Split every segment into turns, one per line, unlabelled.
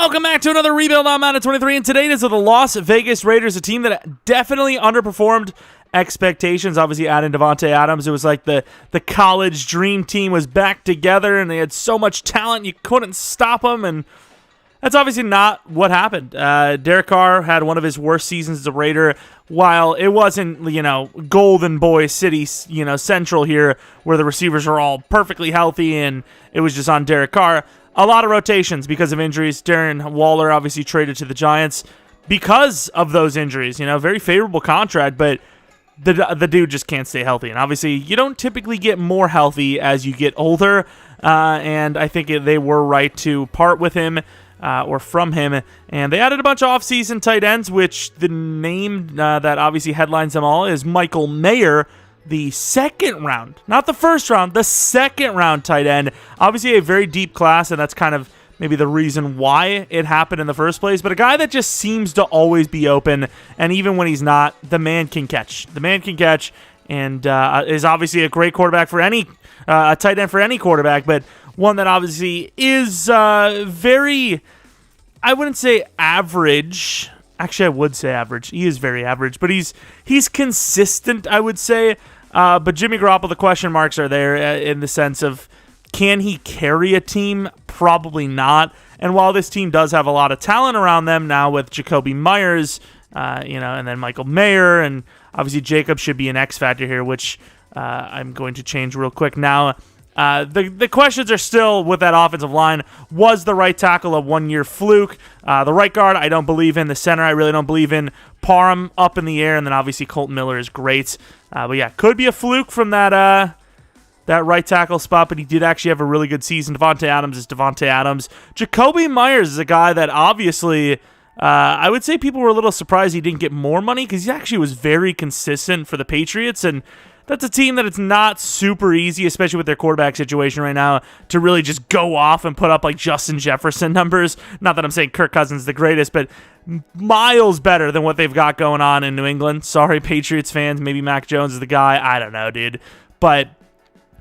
Welcome back to another rebuild on Madden 23, and today is of the Las Vegas Raiders, a team that definitely underperformed expectations. Obviously, adding Davante Adams, it was like the college dream team was back together, and they had so much talent you couldn't stop them, and that's obviously not what happened. Derek Carr had one of his worst seasons as a Raider. While it wasn't, Golden Boy City, Central here, where the receivers are all perfectly healthy, and it was just on Derek Carr. A lot of rotations because of injuries. Darren Waller obviously traded to the Giants because of those injuries. Very favorable contract, but the dude just can't stay healthy. And obviously, you don't typically get more healthy as you get older. And I think they were right to part with him or from him. And they added a bunch of offseason tight ends, which the name that obviously headlines them all is Michael Mayer. The second round, not the first round, the second round tight end. Obviously a very deep class, and that's kind of maybe the reason why it happened in the first place. But a guy that just seems to always be open, and even when he's not, the man can catch. The man can catch, and is obviously a great quarterback for a tight end for any quarterback, but one that obviously is very, I wouldn't say average. Actually, I would say average. He is very average, but he's consistent, I would say. But Jimmy Garoppolo, the question marks are there in the sense of, can he carry a team? Probably not. And while this team does have a lot of talent around them now with Jacoby Myers, and then Michael Mayer, and obviously Jacob should be an X factor here, which I'm going to change real quick now. The questions are still with that offensive line. Was the right tackle a one-year fluke? The right guard, I don't believe in. The center, I really don't believe in. Parham up in the air, and then obviously Colton Miller is great. But yeah, could be a fluke from that right tackle spot, but he did actually have a really good season. Davante Adams is Davante Adams. Jacoby Myers is a guy that obviously I would say people were a little surprised he didn't get more money because he actually was very consistent for the Patriots, and that's a team that it's not super easy, especially with their quarterback situation right now, to really just go off and put up like Justin Jefferson numbers. Not that I'm saying Kirk Cousins is the greatest, but miles better than what they've got going on in New England. Sorry, Patriots fans. Maybe Mac Jones is the guy. I don't know, dude. But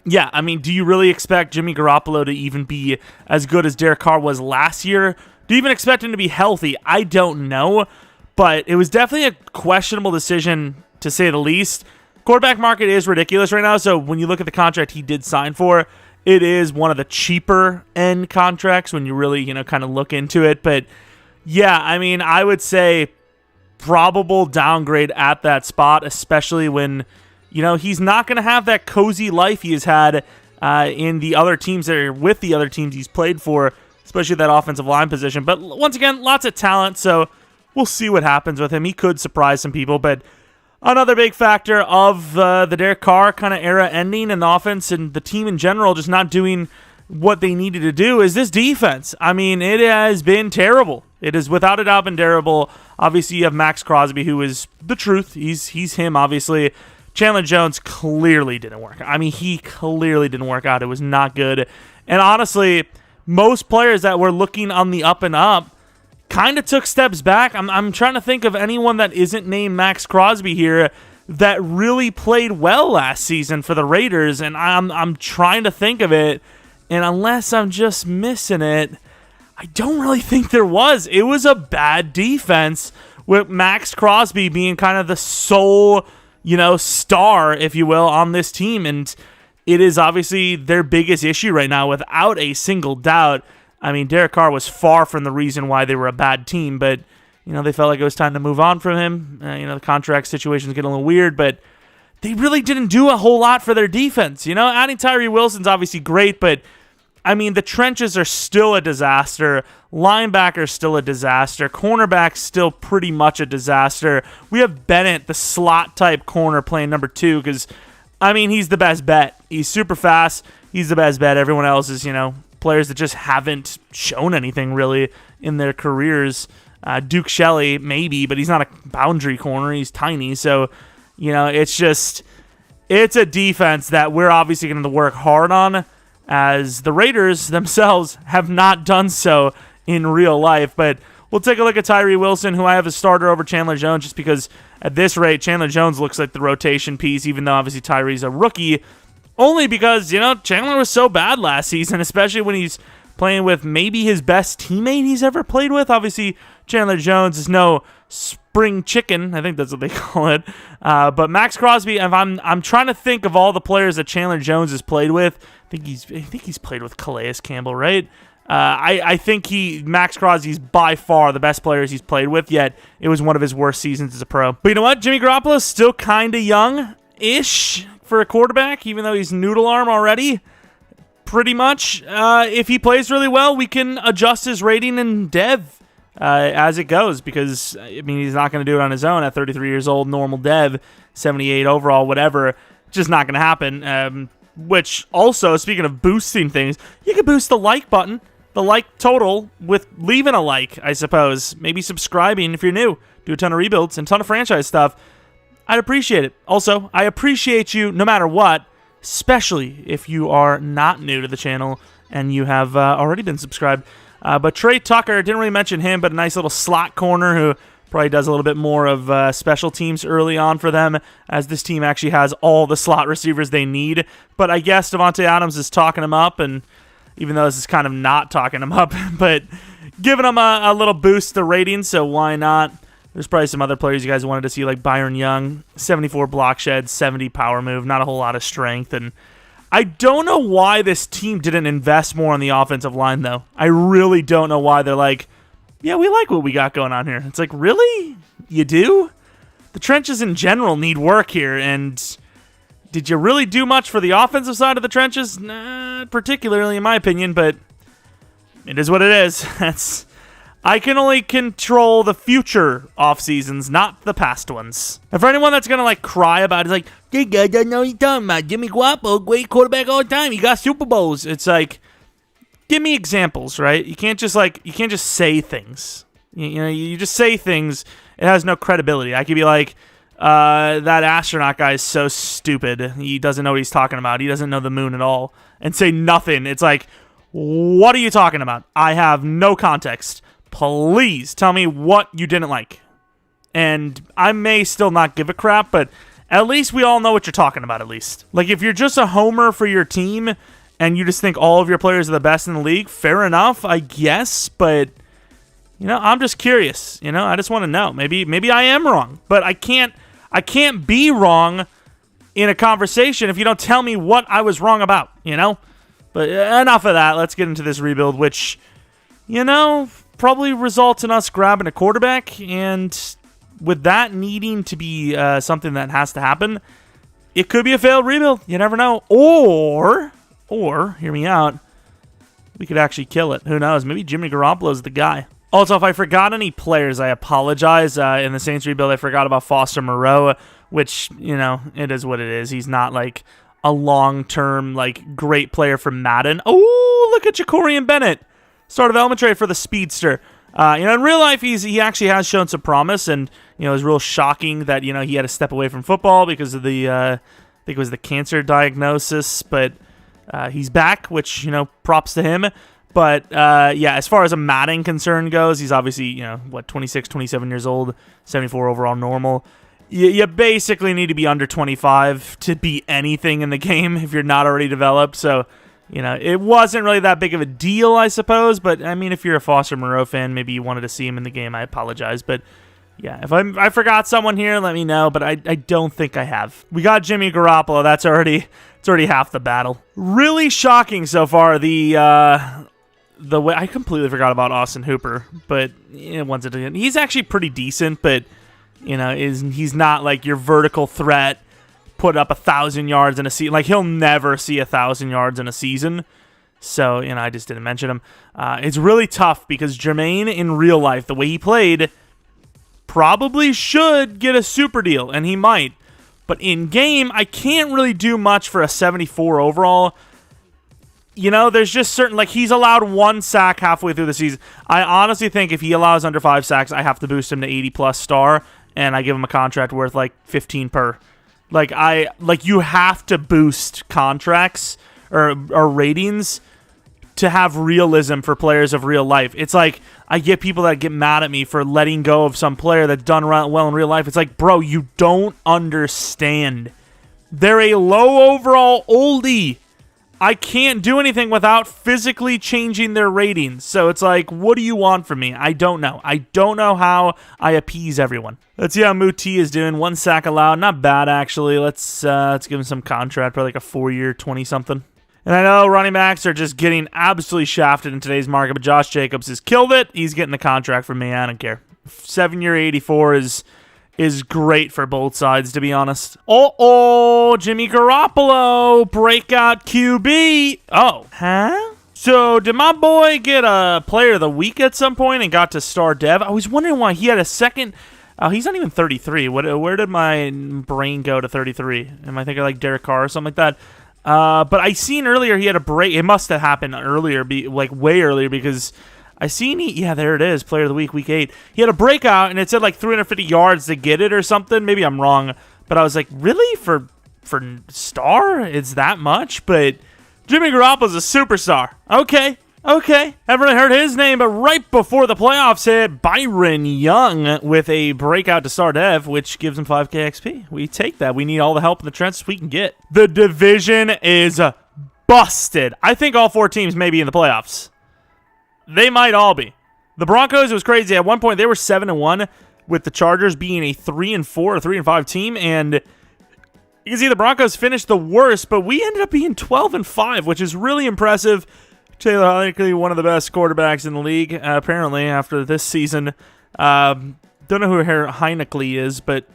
yeah, I mean, do you really expect Jimmy Garoppolo to even be as good as Derek Carr was last year? Do you even expect him to be healthy? I don't know. But it was definitely a questionable decision, to say the least. Quarterback market is ridiculous right now, so when you look at the contract he did sign for, it is one of the cheaper end contracts when you really, kind of look into it. But yeah, I mean, I would say probable downgrade at that spot, especially when, he's not going to have that cozy life he has had in the other teams that are with the other teams he's played for, especially that offensive line position. But once again, lots of talent, so we'll see what happens with him. He could surprise some people, but another big factor of the Derek Carr kind of era ending and the offense and the team in general just not doing what they needed to do is this defense. I mean, it has been terrible. It has without a doubt been terrible. Obviously, you have Max Crosby, who is the truth. He's him, obviously. Chandler Jones clearly didn't work. I mean, he clearly didn't work out. It was not good. And honestly, most players that were looking on the up and up kind of took steps back. I'm trying to think of anyone that isn't named Max Crosby here that really played well last season for the Raiders, and I'm trying to think of it, and unless I'm just missing it, I don't really think there was. It was a bad defense with Max Crosby being kind of the sole, star, if you will, on this team, and it is obviously their biggest issue right now without a single doubt. I mean, Derek Carr was far from the reason why they were a bad team, but, they felt like it was time to move on from him. The contract situation's getting a little weird, but they really didn't do a whole lot for their defense. Adding Tyree Wilson's obviously great, but, I mean, the trenches are still a disaster. Linebacker's still a disaster. Cornerback's still pretty much a disaster. We have Bennett, the slot-type corner, playing number 2 because, I mean, he's the best bet. He's super fast. He's the best bet. Everyone else is, players that just haven't shown anything really in their careers. Duke Shelley, maybe, but he's not a boundary corner. He's tiny. So, it's a defense that we're obviously going to work hard on, as the Raiders themselves have not done so in real life. But we'll take a look at Tyree Wilson, who I have as starter over Chandler Jones, just because at this rate, Chandler Jones looks like the rotation piece, even though obviously Tyree's a rookie. Only because, Chandler was so bad last season, especially when he's playing with maybe his best teammate he's ever played with. Obviously, Chandler Jones is no spring chicken. I think that's what they call it. But Max Crosby, if I'm trying to think of all the players that Chandler Jones has played with, I think he's played with Calais Campbell, right? I think Max Crosby's by far the best players he's played with, yet it was one of his worst seasons as a pro. But you know what? Jimmy Garoppolo's still kind of young-ish for a quarterback, even though he's noodle arm already. Pretty much. If he plays really well, we can adjust his rating in dev as it goes, because, I mean, he's not going to do it on his own at 33 years old, normal dev, 78 overall, whatever. Just not going to happen. Which also, speaking of boosting things, you can boost the like button, the like total, with leaving a like, I suppose. Maybe subscribing if you're new. Do a ton of rebuilds and a ton of franchise stuff. I'd appreciate it. Also, I appreciate you no matter what, especially if you are not new to the channel and you have already been subscribed. But Trey Tucker, didn't really mention him, but a nice little slot corner who probably does a little bit more of special teams early on for them, as this team actually has all the slot receivers they need. But I guess Davante Adams is talking him up, and even though this is kind of not talking him up, but giving him a little boost to ratings, so why not? There's probably some other players you guys wanted to see, like Byron Young, 74 block shed, 70 power move, not a whole lot of strength. And I don't know why this team didn't invest more on the offensive line, though. I really don't know why they're like, yeah, we like what we got going on here. It's like, really? You do? The trenches in general need work here, and did you really do much for the offensive side of the trenches? Not particularly, in my opinion, but it is what it is. I can only control the future off seasons, not the past ones. And for anyone that's gonna cry about it, it's like, "Hey guys, I know what you're talking about. Jimmy Garoppolo, great quarterback all the time. He got Super Bowls." It's like, give me examples, right? You can't just say things. You just say things. It has no credibility. I could be like, that astronaut guy is so stupid. He doesn't know what he's talking about. He doesn't know the moon at all, and say nothing. It's like, what are you talking about? I have no context. Please tell me what you didn't like. And I may still not give a crap, but at least we all know what you're talking about, at least. Like, if you're just a homer for your team and you just think all of your players are the best in the league, fair enough, I guess. But, I'm just curious. I just want to know. Maybe I am wrong. But I can't be wrong in a conversation if you don't tell me what I was wrong about, But enough of that. Let's get into this rebuild, which, probably results in us grabbing a quarterback, and with that needing to be something that has to happen, it could be a failed rebuild. You never know. Or, hear me out, we could actually kill it. Who knows? Maybe Jimmy Garoppolo's the guy. Also, if I forgot any players, I apologize. In the Saints rebuild, I forgot about Foster Moreau, which, it is what it is. He's not a long-term, great player from Madden. Oh, look at Jacorian Bennett. Start of element trade for the speedster. In real life, he actually has shown some promise, and it was real shocking that he had to step away from football because of the I think it was the cancer diagnosis. But he's back, which props to him. But as far as a Madden concern goes, he's obviously 26, 27 years old, 74 overall normal. You basically need to be under 25 to be anything in the game if you're not already developed. So. It wasn't really that big of a deal, I suppose. But, I mean, if you're a Foster Moreau fan, maybe you wanted to see him in the game, I apologize. But, yeah, if I forgot someone here, let me know. But I don't think I have. We got Jimmy Garoppolo. It's already half the battle. Really shocking so far, the way I completely forgot about Austin Hooper. But, once again, he's actually pretty decent. But, he's not your vertical threat. Put up 1,000 yards in a season. He'll never see 1,000 yards in a season. So, I just didn't mention him. It's really tough because Jermaine in real life, the way he played, probably should get a super deal, and he might. But in game, I can't really do much for a 74 overall. There's just certain, he's allowed 1 sack halfway through the season. I honestly think if he allows under 5 sacks, I have to boost him to 80-plus star, and I give him a contract worth 15 per. You have to boost contracts or ratings to have realism for players of real life. It's I get people that get mad at me for letting go of some player that's done well in real life. It's bro, you don't understand. They're a low overall oldie. I can't do anything without physically changing their ratings. So it's like, what do you want from me? I don't know. I don't know how I appease everyone. Let's see how Muti is doing. 1 sack allowed. Not bad, actually. Let's give him some contract for like a 4-year, 20-something. And I know running backs are just getting absolutely shafted in today's market, but Josh Jacobs has killed it. He's getting the contract from me. I don't care. 7-year, 84 is great for both sides, to be honest. Jimmy Garoppolo, breakout QB. Oh, huh? So did my boy get a player of the week at some point and got to star dev? I was wondering why he had a second. He's not even 33. Where did my brain go to 33? Am I thinking like Derek Carr or something like that? But I seen earlier he had a break. It must have happened earlier, like way earlier, because I seen yeah, there it is, player of the week, week 8. He had a breakout, and it said like 350 yards to get it or something. Maybe I'm wrong, but I was like, really? For star? It's that much? But Jimmy Garoppolo's a superstar. Okay. Haven't really heard his name, but right before the playoffs hit, Byron Young with a breakout to star dev, which gives him 5K XP. We take that. We need all the help in the trenches we can get. The division is busted. I think all 4 teams may be in the playoffs. They might all be. The Broncos, it was crazy. At one point, they were 7-1, with the Chargers being a 3-4 or 3-5 team, and you can see the Broncos finished the worst, but we ended up being 12-5, which is really impressive. Taylor Heinicke, one of the best quarterbacks in the league, apparently, after this season. Don't know who Heinicke is, but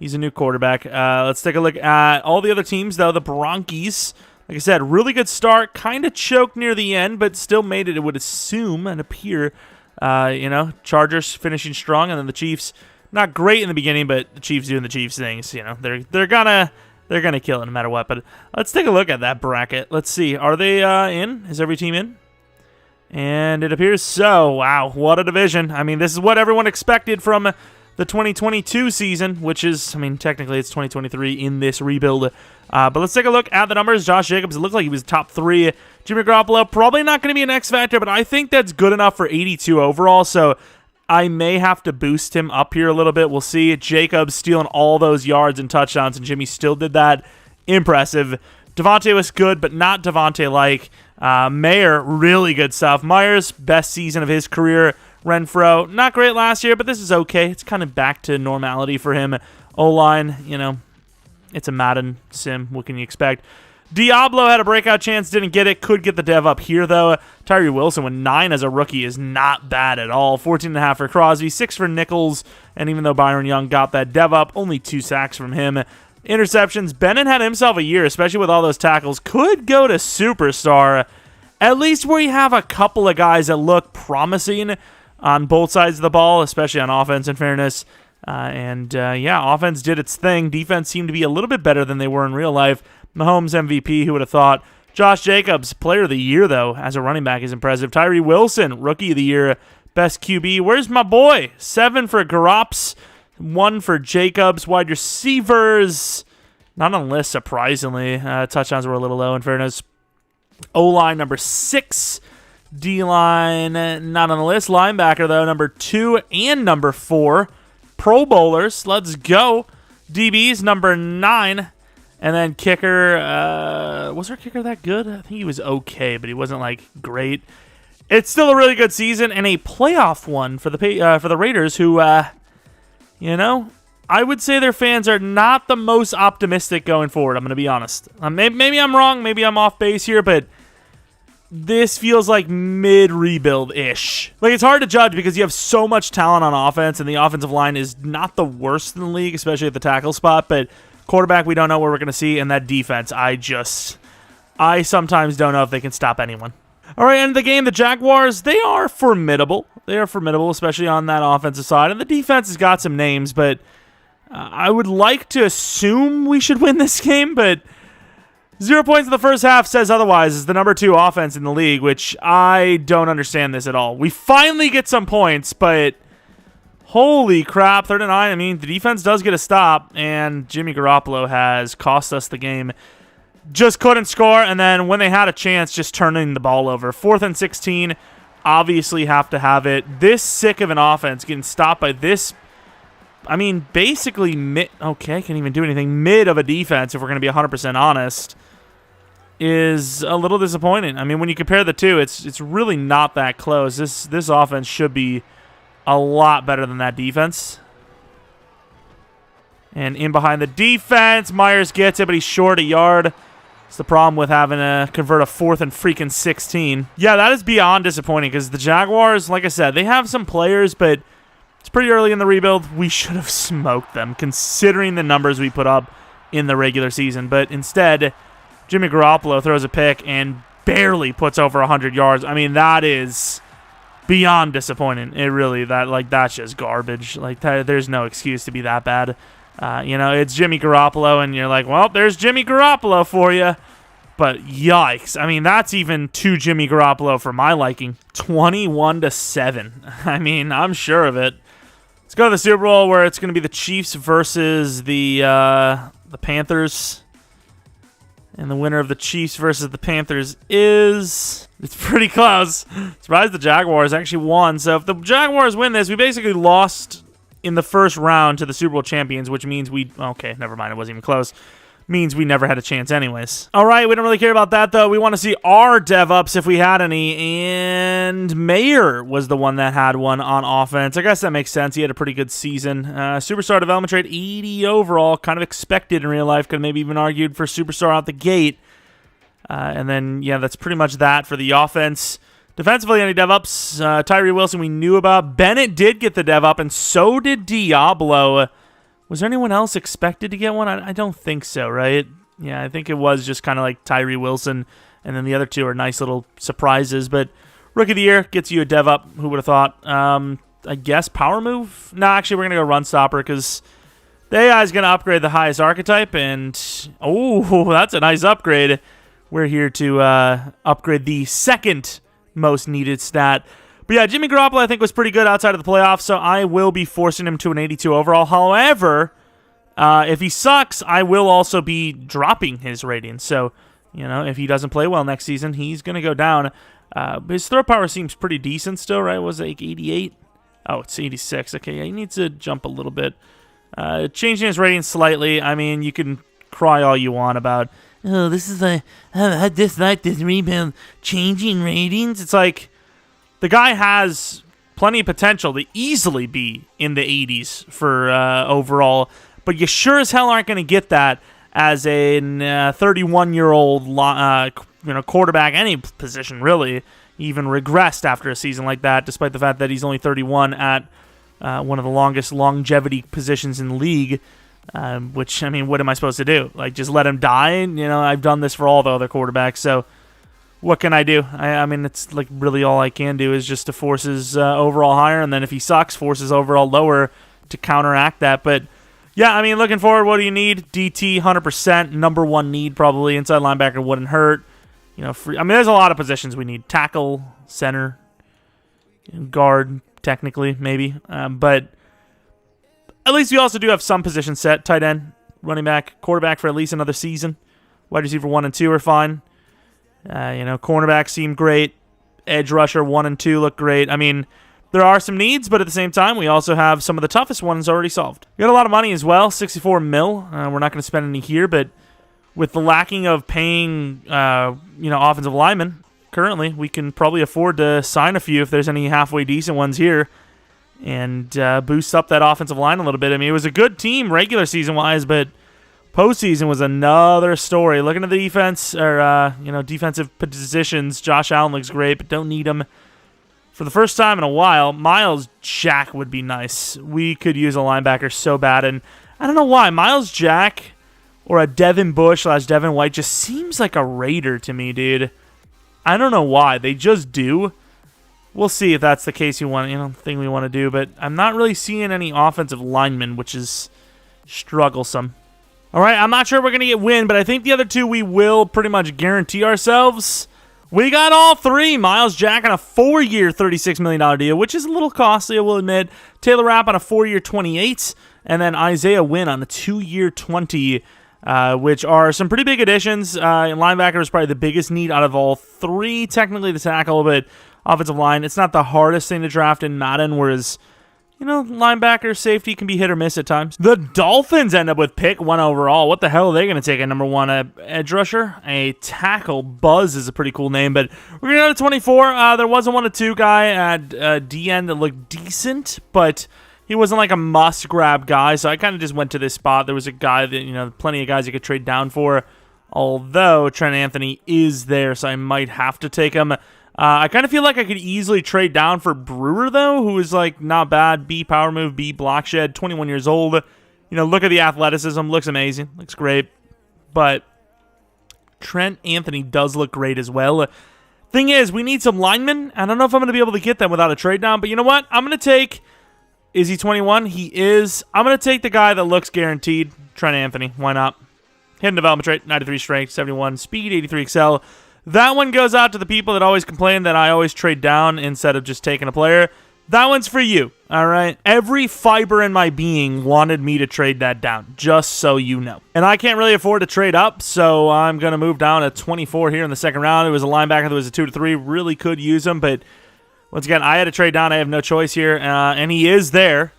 he's a new quarterback. Let's take a look at all the other teams, though. The Bronchies, like I said, really good start. Kind of choked near the end, but still made it, would assume and appear. Chargers finishing strong, and then the Chiefs, not great in the beginning, but the Chiefs doing the Chiefs things. They're gonna kill it no matter what. But let's take a look at that bracket. Let's see. Are they in? Is every team in? And it appears so. Wow, what a division. I mean, this is what everyone expected from the 2022 season, which is, I mean, technically it's 2023 in this rebuild. But let's take a look at the numbers. Josh Jacobs, it looked like he was top 3. Jimmy Garoppolo, probably not going to be an X factor, but I think that's good enough for 82 overall. So I may have to boost him up here a little bit. We'll see. Jacobs stealing all those yards and touchdowns, and Jimmy still did that. Impressive. Devontae was good, but not Devontae-like. Mayer, really good stuff. Myers, best season of his career. Renfro, not great last year, but this is okay. It's kind of back to normality for him. O-line, it's a Madden sim. What can you expect? Diablo had a breakout chance, didn't get it. Could get the dev up here, though. Tyree Wilson with 9 as a rookie is not bad at all. 14.5 for Crosby, 6 for Nichols, and even though Byron Young got that dev up, only 2 sacks from him. Interceptions, Bennett had himself a year, especially with all those tackles. Could go to superstar, at least where you have a couple of guys that look promising on both sides of the ball, especially on offense, in fairness. Offense did its thing. Defense seemed to be a little bit better than they were in real life. Mahomes MVP, who would have thought? Josh Jacobs, player of the year, though, as a running back is impressive. Tyree Wilson, rookie of the year, best QB. Where's my boy? 7 for Garops, 1 for Jacobs. Wide receivers, not on the list, surprisingly. Touchdowns were a little low, in fairness. O-line, number 6. D-line, not on the list. Linebacker, though, number 2 and number 4. Pro Bowlers, let's go. DBs, number 9. And then kicker, was our kicker that good? I think he was okay, but he wasn't, like, great. It's still a really good season and a playoff one for the Raiders, who, I would say their fans are not the most optimistic going forward. I'm going to be honest. Maybe I'm wrong. Maybe I'm off base here, but this feels like mid-rebuild-ish. Like, it's hard to judge because you have so much talent on offense, and the offensive line is not the worst in the league, especially at the tackle spot, but quarterback, we don't know what we're going to see, and that defense, I sometimes don't know if they can stop anyone. All right, end of the game, the Jaguars, they are formidable. They are formidable, especially on that offensive side, and the defense has got some names, but I would like to assume we should win this game, but 0 points in the first half says otherwise. Is the number 2 offense in the league, which I don't understand this at all. We finally get some points, but holy crap, 3rd and 9. I mean, the defense does get a stop, and Jimmy Garoppolo has cost us the game. Just couldn't score, and then when they had a chance, just turning the ball over. 4th and 16, obviously have to have it. This sick of an offense getting stopped by this, I mean, basically can't even do anything. Mid of a defense, if we're going to be 100% honest. is a little disappointing. I mean, when you compare the two, it's really not that close. This offense should be a lot better than that defense. And in behind the defense, Myers gets it, but he's short a yard. It's the problem with having to convert a 4th and freaking 16. Yeah, that is beyond disappointing because the Jaguars, like I said, they have some players, but it's pretty early in the rebuild. We should have smoked them considering the numbers we put up in the regular season. But instead, Jimmy Garoppolo throws a pick and barely puts over 100 yards. I mean, that is beyond disappointing. It really, that's just garbage. Like, there's no excuse to be that bad. It's Jimmy Garoppolo, and you're like, well, there's Jimmy Garoppolo for you. But yikes. I mean, that's even too Jimmy Garoppolo for my liking. 21-7. I mean, I'm sure of it. Let's go to the Super Bowl where it's going to be the Chiefs versus the Panthers. And the winner of the Chiefs versus the Panthers is... It's pretty close. Surprised the Jaguars actually won. So if the Jaguars win this, we basically lost in the first round to the Super Bowl champions, which means we... Okay, never mind. It wasn't even close. Means we never had a chance anyways. All right, we don't really care about that, though. We want to see our dev-ups if we had any, and Mayer was the one that had one on offense. I guess that makes sense. He had a pretty good season. Superstar development trade, 80 overall. Kind of expected in real life. Could maybe even argued for Superstar out the gate. And then, yeah, that's pretty much that for the offense. Defensively, any dev-ups? Tyree Wilson we knew about. Bennett did get the dev-up, and so did Diablo. Was there anyone else expected to get one? I don't think so, right? Yeah, I think it was just kind of like Tyree Wilson, and then the other two are nice little surprises. But Rookie of the Year gets you a dev up. Who would have thought? I guess Power Move? No, actually, we're going to go Run Stopper because the AI is going to upgrade the highest archetype. And, oh, that's a nice upgrade. We're here to upgrade the second most needed stat. But yeah, Jimmy Garoppolo, I think, was pretty good outside of the playoffs, so I will be forcing him to an 82 overall. However, if he sucks, I will also be dropping his rating. So, if he doesn't play well next season, he's going to go down. His throw power seems pretty decent still, right? Was it like 88? Oh, it's 86. Okay, yeah, he needs to jump a little bit. Changing his rating slightly. I mean, you can cry all you want about, oh, this is I dislike this rebound changing ratings. It's like, the guy has plenty of potential to easily be in the 80s for overall, but you sure as hell aren't going to get that as a 31-year-old quarterback, any position really, even regressed after a season like that, despite the fact that he's only 31 at one of the longest longevity positions in the league, which, I mean, what am I supposed to do? Like, just let him die? I've done this for all the other quarterbacks, so... What can I do? I mean, it's like really all I can do is just to force his overall higher, and then if he sucks, force his overall lower to counteract that. But yeah, I mean, looking forward, what do you need? DT, 100%, number one need probably. Inside linebacker wouldn't hurt. Free. I mean, there's a lot of positions we need: tackle, center, guard, technically maybe. But at least we also do have some positions set: tight end, running back, quarterback for at least another season. Wide receiver 1 and 2 are fine. Cornerbacks seem great. Edge rusher 1 and 2 look great. I mean, there are some needs, but at the same time, we also have some of the toughest ones already solved. We got a lot of money as well, 64 mil. We're not going to spend any here, but with the lacking of paying, offensive linemen currently, we can probably afford to sign a few if there's any halfway decent ones here and boost up that offensive line a little bit. I mean, it was a good team regular season-wise, but postseason was another story. Looking at the defense, or defensive positions, Josh Allen looks great, but don't need him. For the first time in a while, Miles Jack would be nice. We could use a linebacker so bad, and I don't know why. Miles Jack or a Devin Bush / Devin White just seems like a Raider to me, dude. I don't know why. They just do. We'll see if that's the case we want to do, but I'm not really seeing any offensive linemen, which is strugglesome. All right, I'm not sure we're going to get win, but I think the other two we will pretty much guarantee ourselves. We got all three. Miles Jack on a 4-year, $36 million deal, which is a little costly, I will admit. Taylor Rapp on a 4-year, $28, and then Isaiah Wynn on a 2-year, $20, which are some pretty big additions. Linebacker is probably the biggest need out of all three. Technically the tackle, but offensive line, it's not the hardest thing to draft in Madden, whereas... linebacker, safety can be hit or miss at times. The Dolphins end up with pick 1 overall. What the hell are they going to take at number 1? Edge rusher? A tackle. Buzz is a pretty cool name, but we're going to go to 24. There was a 1-2 guy at DN that looked decent, but he wasn't like a must-grab guy, so I kind of just went to this spot. There was a guy that, plenty of guys you could trade down for, although Trent Anthony is there, so I might have to take him. I kind of feel like I could easily trade down for Brewer, though, who is, not bad. B power move, B block shed, 21 years old. Look at the athleticism. Looks amazing. Looks great. But Trent Anthony does look great as well. Thing is, we need some linemen. I don't know if I'm going to be able to get them without a trade down, but you know what? I'm going to take... Is he 21? He is. I'm going to take the guy that looks guaranteed. Trent Anthony. Why not? Hidden development trait, 93 strength, 71 speed, 83 excel. That one goes out to the people that always complain that I always trade down instead of just taking a player. That one's for you, all right? Every fiber in my being wanted me to trade that down, just so you know. And I can't really afford to trade up, so I'm going to move down to 24 here in the second round. It was a linebacker that was a 2-3. Really could use him, but once again, I had to trade down. I have no choice here, and he is there.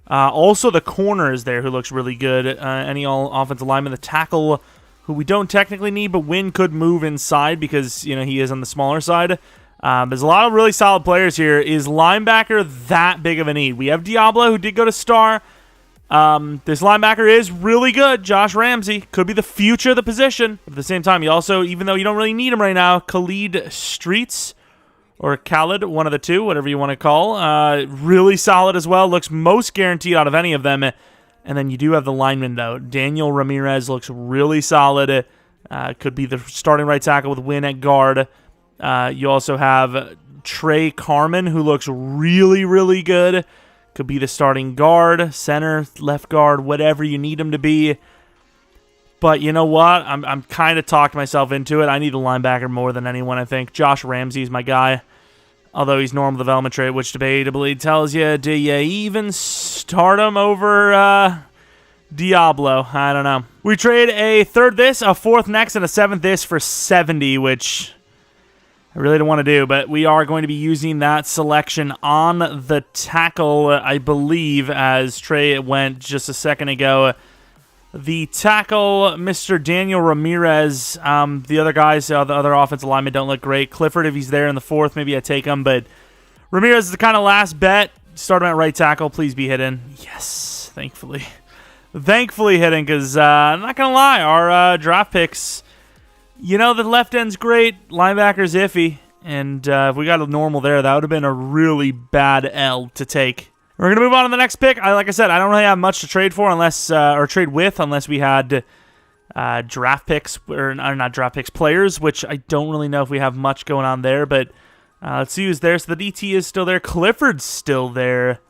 Also, the corner is there who looks really good. Any all offensive lineman. The tackle, who we don't technically need, but Wynn could move inside because, he is on the smaller side. There's a lot of really solid players here. Is linebacker that big of a need? We have Diablo, who did go to star. This linebacker is really good. Josh Ramsey could be the future of the position. But at the same time, you also, even though you don't really need him right now, Khalid Streets or Khalid, one of the two, whatever you want to call. Really solid as well. Looks most guaranteed out of any of them. And then you do have the lineman, though. Daniel Ramirez looks really solid. Could be the starting right tackle with Wynn at guard. You also have Trey Carmen, who looks really, really good. Could be the starting guard, center, left guard, whatever you need him to be. But you know what? I'm kind of talked myself into it. I need a linebacker more than anyone, I think. Josh Ramsey is my guy. Although he's normal development trait, which debatably tells you, do you even start him over Diablo? I don't know. We trade a third this, a fourth next, and a seventh this for 70, which I really don't want to do, but we are going to be using that selection on the tackle, I believe, as Trey went just a second ago. The tackle, Mr. Daniel Ramirez. The other guys, the other offensive linemen don't look great. Clifford, if he's there in the fourth, maybe I take him, but Ramirez is the kind of last bet. Start him at right tackle. Please be hidden. Yes, thankfully. Thankfully hidden, because I'm not going to lie, our draft picks... the left end's great, linebacker's iffy, and if we got a normal there, that would have been a really bad L to take. We're going to move on to the next pick. Like I said, I don't really have much to trade for or trade with unless we had draft picks, or not draft picks, players, which I don't really know if we have much going on there, but let's see who's there. So the DT is still there. Clifford's still there.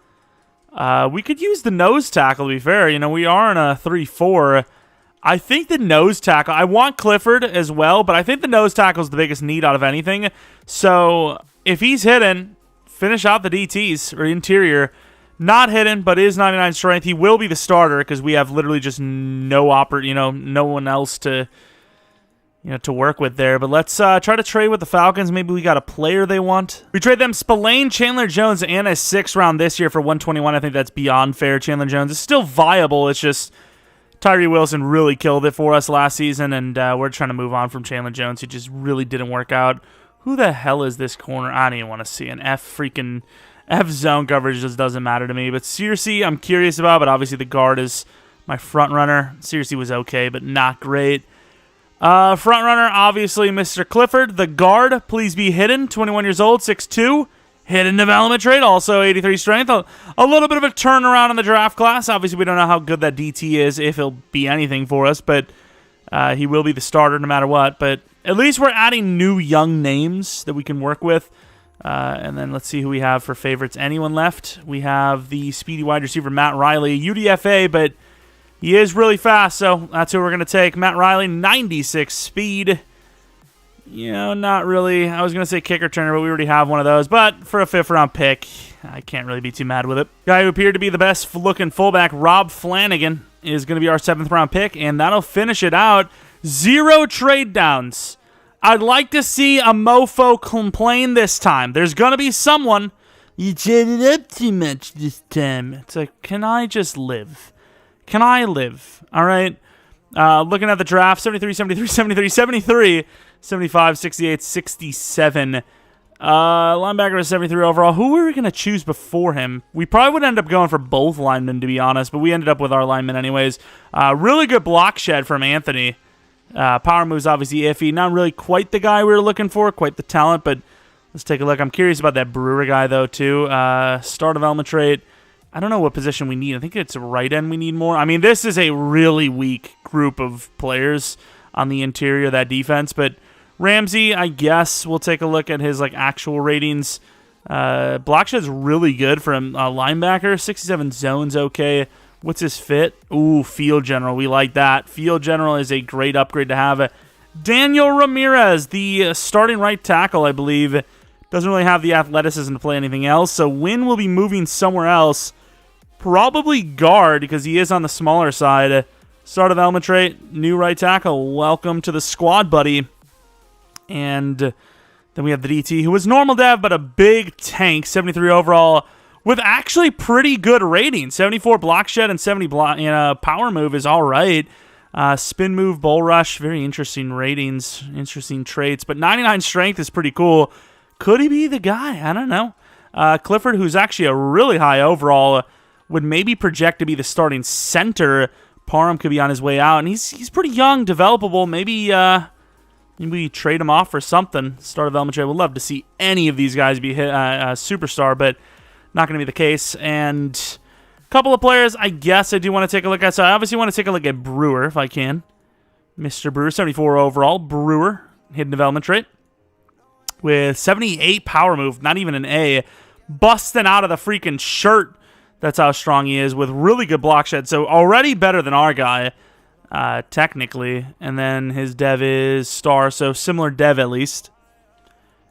We could use the nose tackle, to be fair. We are in a 3-4. I think the nose tackle, I want Clifford as well, but I think the nose tackle is the biggest need out of anything. So if he's hidden, finish out the DTs or interior. Not hidden, but is 99 strength. He will be the starter because we have literally just no one else to work with there. But let's try to trade with the Falcons. Maybe we got a player they want. We trade them Spillane, Chandler Jones, and a 6th round this year for 121. I think that's beyond fair. Chandler Jones is still viable. It's just Tyree Wilson really killed it for us last season, and we're trying to move on from Chandler Jones, who just really didn't work out. Who the hell is this corner? I don't even want to see an F zone coverage. Just doesn't matter to me. But Searcy, I'm curious about, but obviously the guard is my front runner. Searcy was okay, but not great. Front runner, obviously Mr. Clifford. The guard, please be hidden. 21 years old, 6'2". Hidden development trait, also 83 strength. A little bit of a turnaround in the draft class. Obviously, we don't know how good that DT is, if he'll be anything for us, but he will be the starter no matter what. But at least we're adding new young names that we can work with. And then let's see who we have for favorites. Anyone left? We have the speedy wide receiver, Matt Riley, UDFA, but he is really fast, so that's who we're going to take. Matt Riley, 96 speed. Not really. I was going to say kick returner, but we already have one of those. But for a 5th round pick, I can't really be too mad with it. Guy who appeared to be the best looking fullback, Rob Flanagan, is going to be our 7th round pick, and that'll finish it out. 0 trade downs. I'd like to see a mofo complain this time. There's going to be someone. You chatted up too much this time. It's like, can I just live? Can I live? All right. Looking at the draft, 73, 73, 73, 73, 75, 68, 67. Linebacker is 73 overall. Who were we going to choose before him? We probably would end up going for both linemen, to be honest, but we ended up with our linemen anyways. Really good block shed from Anthony. Power move's obviously iffy. Not really quite the guy we were looking for, quite the talent, but let's take a look. I'm curious about that Brewer guy, though, too. Star development trait. I don't know what position we need. I think it's right end we need more. I mean, this is a really weak group of players on the interior of that defense, but Ramsey, I guess we'll take a look at his actual ratings. Block shed's really good for a linebacker. 67 zones, okay. What's his fit? Ooh, field general. We like that. Field general is a great upgrade to have. Daniel Ramirez, the starting right tackle, I believe, doesn't really have the athleticism to play anything else. So Wynn will be moving somewhere else. Probably guard, because he is on the smaller side. Start development trait, new right tackle. Welcome to the squad, buddy. And then we have the DT, who was normal dev, but a big tank, 73 overall, with actually pretty good ratings. 74 block shed and 70 power move is all right. Spin move, bull rush, very interesting ratings, interesting traits. But 99 strength is pretty cool. Could he be the guy? I don't know. Clifford, who's actually a really high overall, would maybe project to be the starting center. Parham could be on his way out, and he's pretty young, developable. Maybe we trade him off for something. Star development trade. We'd love to see any of these guys be hit a superstar, but not going to be the case. And a couple of players I guess I do want to take a look at. So I obviously want to take a look at Brewer if I can. Mr. Brewer, 74 overall. Brewer, hidden development trait. With 78 power move, not even an A. Busting out of the freaking shirt. That's how strong he is, with really good block shed. So already better than our guy. Technically, and then his dev is star, so similar dev at least.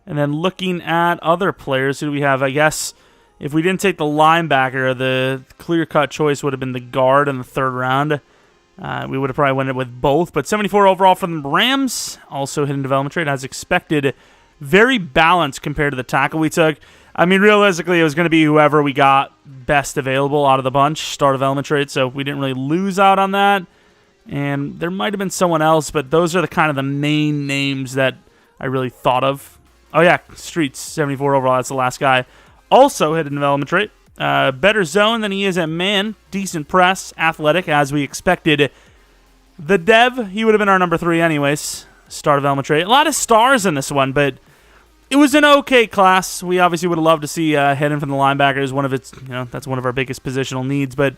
And then looking at other players, who do we have? I guess if we didn't take the linebacker, the clear-cut choice would have been the guard in the third round. We would have probably went with both, but 74 overall from the Rams, also hidden development trait, as expected. Very balanced compared to the tackle we took. I mean, realistically, it was going to be whoever we got best available out of the bunch, star development trait, so we didn't really lose out on that. And there might have been someone else, but those are the kind of the main names that I really thought of. Oh, yeah, Streets, 74 overall. That's the last guy. Also hidden development trait. Better zone than he is at man. Decent press. Athletic, as we expected. The dev, he would have been our number 3 anyways. Star development trait. A lot of stars in this one, but it was an okay class. We obviously would have loved to see hidden from the linebackers. One of its, that's one of our biggest positional needs, but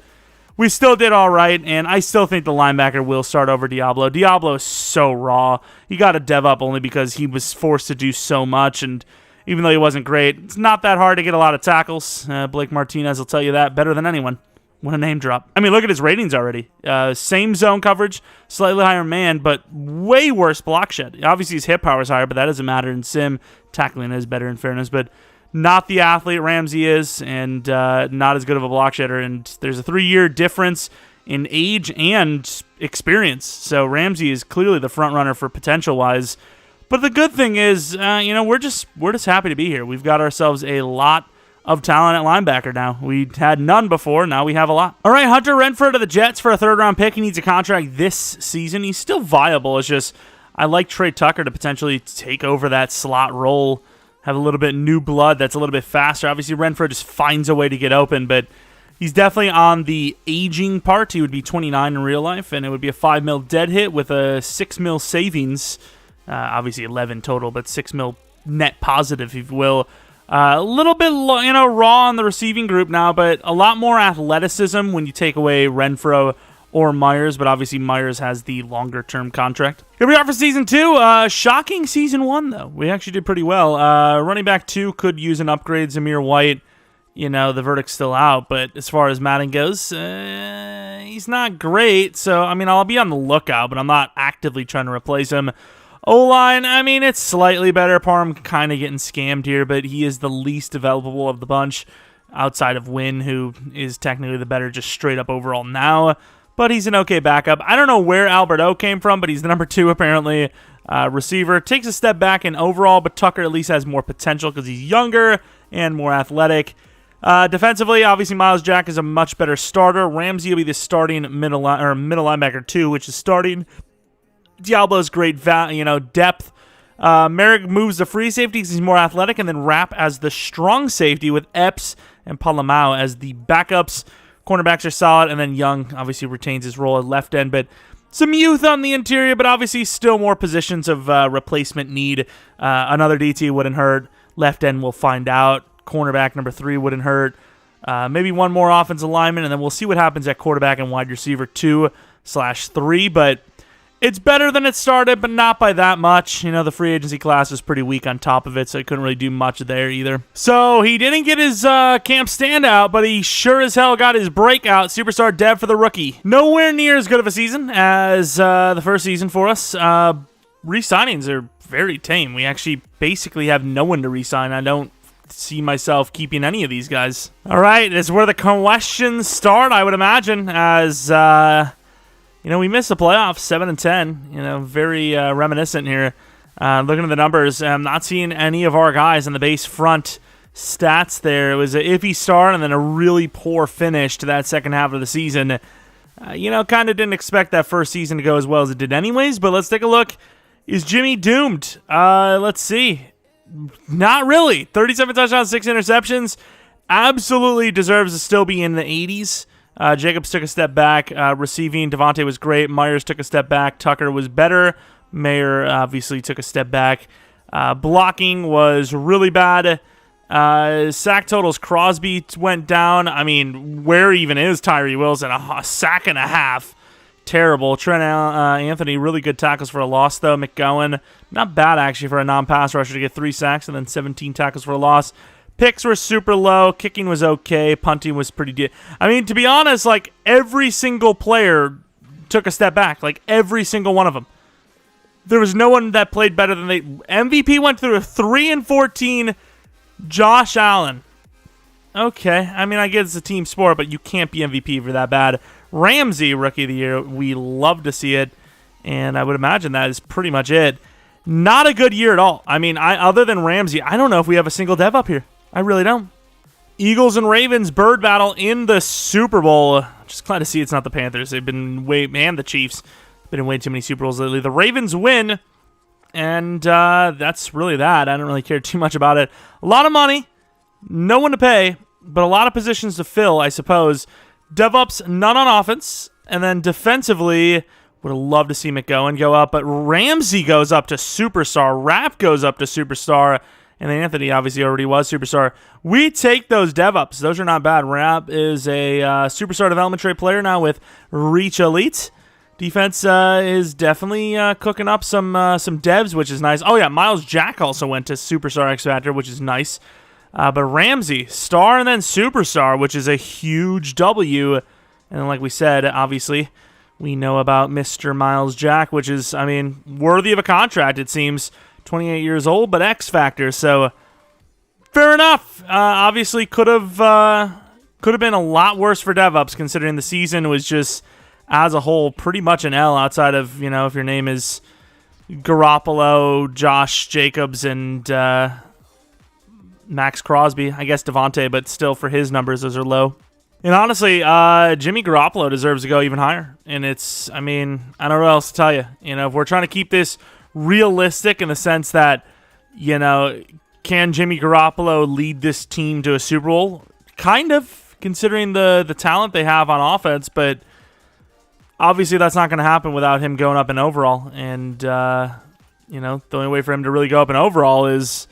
we still did all right, and I still think the linebacker will start over Diablo. Diablo is so raw. He got a dev up only because he was forced to do so much, and even though he wasn't great, it's not that hard to get a lot of tackles. Blake Martinez will tell you that better than anyone. What a name drop. I mean, look at his ratings already. Same zone coverage, slightly higher man, but way worse block shed. Obviously, his hit power is higher, but that doesn't matter in sim. Tackling is better in fairness, but not the athlete Ramsey is, and not as good of a block shedder. And there's a 3-year difference in age and experience. So Ramsey is clearly the front runner for potential-wise. But the good thing is, we're just happy to be here. We've got ourselves a lot of talent at linebacker now. We had none before. Now we have a lot. All right, Hunter Renfrow to the Jets for a 3rd-round pick. He needs a contract this season. He's still viable. It's just I like Trey Tucker to potentially take over that slot role. Have a little bit new blood that's a little bit faster. Obviously, Renfrow just finds a way to get open, but he's definitely on the aging part. He would be 29 in real life, and it would be a 5 mil dead hit with a 6 mil savings. Obviously, 11 total, but 6 mil net positive, if you will. A little bit, raw on the receiving group now, but a lot more athleticism when you take away Renfrow or Myers, but obviously Myers has the longer-term contract. Here we are for Season 2. Shocking Season 1, though. We actually did pretty well. Running back 2 could use an upgrade. Zamir White, the verdict's still out, but as far as Madden goes, he's not great. So, I'll be on the lookout, but I'm not actively trying to replace him. O-line, it's slightly better. Parham kind of getting scammed here, but he is the least developable of the bunch outside of Wynn, who is technically the better just straight up overall now. But he's an okay backup. I don't know where Albert O came from, but he's the number 2 apparently. Receiver takes a step back in overall, but Tucker at least has more potential because he's younger and more athletic. Defensively, obviously Miles Jack is a much better starter. Ramsey will be the starting middle linebacker too, which is starting. Diablo's great depth. Merrick moves the free safety because he's more athletic, and then Rapp as the strong safety with Epps and Palamau as the backups. Cornerbacks are solid, and then Young obviously retains his role at left end, but some youth on the interior, but obviously still more positions of replacement need. Another DT wouldn't hurt. Left end we'll find out. Cornerback number 3 wouldn't hurt. Maybe one more offensive lineman, and then we'll see what happens at quarterback and wide receiver 2/3. But it's better than it started, but not by that much. The free agency class was pretty weak on top of it, so he couldn't really do much there either. So he didn't get his camp standout, but he sure as hell got his breakout superstar dev for the rookie. Nowhere near as good of a season as the first season for us. Re-signings are very tame. We actually basically have no one to re-sign. I don't see myself keeping any of these guys. All right, this is where the questions start, I would imagine, as we missed the playoffs, 7-10. Very reminiscent here. Looking at the numbers, I'm not seeing any of our guys on the base front stats there. It was an iffy start and then a really poor finish to that second half of the season. Kind of didn't expect that first season to go as well as it did anyways, but let's take a look. Is Jimmy doomed? Let's see. Not really. 37 touchdowns, 6 interceptions. Absolutely deserves to still be in the 80s. Jacobs took a step back. Receiving, Devontae was great. Myers took a step back. Tucker was better. Mayer obviously took a step back. Blocking was really bad. Sack totals, Crosby went down. I mean, where even is Tyree Wilson? A sack and a half. Terrible. Trent Anthony, really good tackles for a loss, though. McGowan, not bad, actually, for a non-pass rusher to get 3 sacks and then 17 tackles for a loss. Picks were super low. Kicking was okay. Punting was pretty good. I mean, to be honest, every single player took a step back. Every single one of them. There was no one that played better than they. MVP went through a 3-14. Josh Allen. Okay. I mean, I guess it's a team sport, but you can't be MVP for that bad. Ramsey, Rookie of the Year. We love to see it, and I would imagine that is pretty much it. Not a good year at all. I mean, other than Ramsey, I don't know if we have a single dev up here. I really don't. Eagles and Ravens bird battle in the Super Bowl. Just glad to see it's not the Panthers. They've been and the Chiefs. Been in way too many Super Bowls lately. The Ravens win, and that's really that. I don't really care too much about it. A lot of money, no one to pay, but a lot of positions to fill, I suppose. DevOps, none on offense, and then defensively, would have loved to see McGowan go up, but Ramsey goes up to superstar. Rapp goes up to superstar. And then Anthony obviously already was superstar. We take those dev-ups. Those are not bad. Rapp is a superstar development trait player now with Reach Elite. Defense is definitely cooking up some devs, which is nice. Oh, yeah, Miles Jack also went to Superstar X Factor, which is nice. But Ramsey, star and then superstar, which is a huge W. And then, like we said, obviously, we know about Mr. Miles Jack, which is, I mean, worthy of a contract, it seems. 28 years old, but X Factor, so fair enough. Obviously, could have been a lot worse for DevOps, considering the season was just, as a whole, pretty much an L outside of, if your name is Garoppolo, Josh Jacobs, and Max Crosby. I guess Devontae, but still, for his numbers, those are low. And honestly, Jimmy Garoppolo deserves to go even higher. And it's, I mean, I don't know what else to tell you. If we're trying to keep this realistic in the sense that, can Jimmy Garoppolo lead this team to a Super Bowl? Kind of, considering the talent they have on offense, but obviously that's not going to happen without him going up in overall. And, the only way for him to really go up in overall is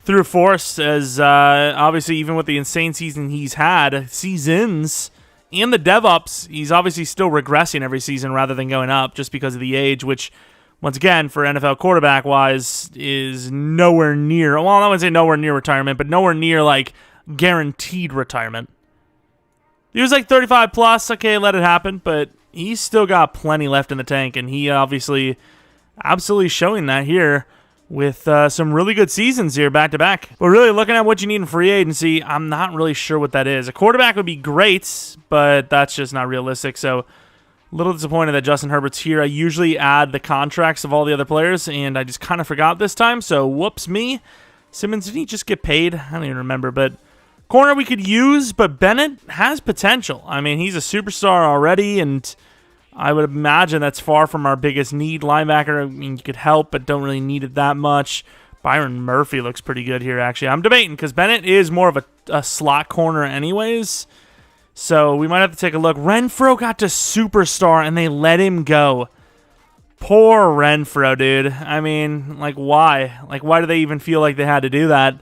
through force, as obviously even with the insane seasons, and the DevOps, he's obviously still regressing every season rather than going up just because of the age, which, once again, for NFL quarterback-wise, is nowhere near, well, I wouldn't say nowhere near retirement, but nowhere near, guaranteed retirement. He was 35 plus, okay, let it happen, but he's still got plenty left in the tank, and he obviously absolutely showing that here with some really good seasons here back-to-back. But really, looking at what you need in free agency, I'm not really sure what that is. A quarterback would be great, but that's just not realistic, so a little disappointed that Justin Herbert's here. I usually add the contracts of all the other players, and I just kind of forgot this time, so whoops me. Simmons, did he just get paid? I don't even remember, but corner we could use, but Bennett has potential. I mean, he's a superstar already, and I would imagine that's far from our biggest need. Linebacker, I mean, you could help, but don't really need it that much. Byron Murphy looks pretty good here, actually. I'm debating because Bennett is more of a slot corner anyways, so we might have to take a look. Renfro got to superstar, and they let him go. Poor Renfro, dude. I mean, like, why? Like, why do they even feel like they had to do that?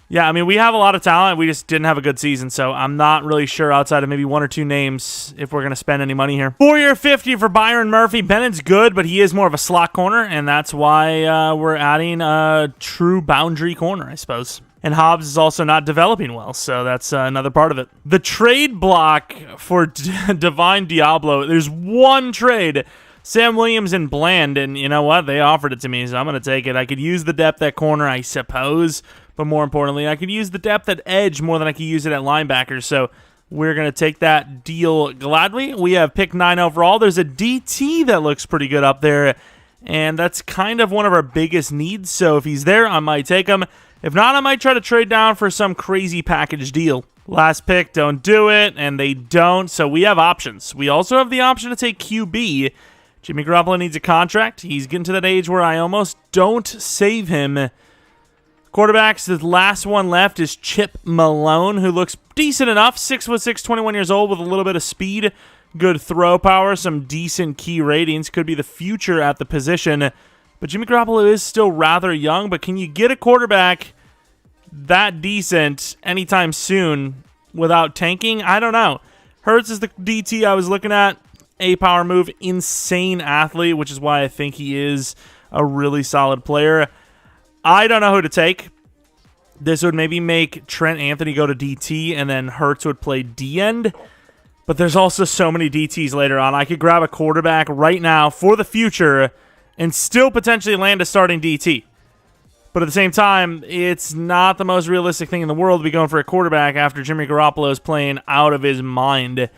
Yeah, I mean, we have a lot of talent. We just didn't have a good season, so I'm not really sure outside of maybe one or two names if we're going to spend any money here. 4-year 50 for Byron Murphy. Bennett's good, but he is more of a slot corner, and that's why we're adding a true boundary corner, I suppose. And Hobbs is also not developing well, so that's another part of it. The trade block for Divine Diablo, there's one trade. Sam Williams and Bland, and you know what? They offered it to me, so I'm going to take it. I could use the depth at corner, I suppose. But more importantly, I could use the depth at edge more than I could use it at linebacker. So we're going to take that deal gladly. We have pick 9 overall. There's a DT that looks pretty good up there. And that's kind of one of our biggest needs. So if he's there, I might take him. If not, I might try to trade down for some crazy package deal. Last pick, don't do it. And they don't. So we have options. We also have the option to take QB. Jimmy Garoppolo needs a contract. He's getting to that age where I almost don't save him. Quarterbacks, the last one left is Chip Malone, who looks decent enough. 6'6", 21 years old with a little bit of speed, good throw power, some decent key ratings. Could be the future at the position. But Jimmy Garoppolo is still rather young, but can you get a quarterback that decent anytime soon without tanking? I don't know. Hurts is the DT I was looking at. A-power move, insane athlete, which is why I think he is a really solid player. I don't know who to take. This would maybe make Trent Anthony go to DT, and then Hurts would play D-end. But there's also so many DTs later on. I could grab a quarterback right now for the future and still potentially land a starting DT. But at the same time, it's not the most realistic thing in the world to be going for a quarterback after Jimmy Garoppolo is playing out of his mind.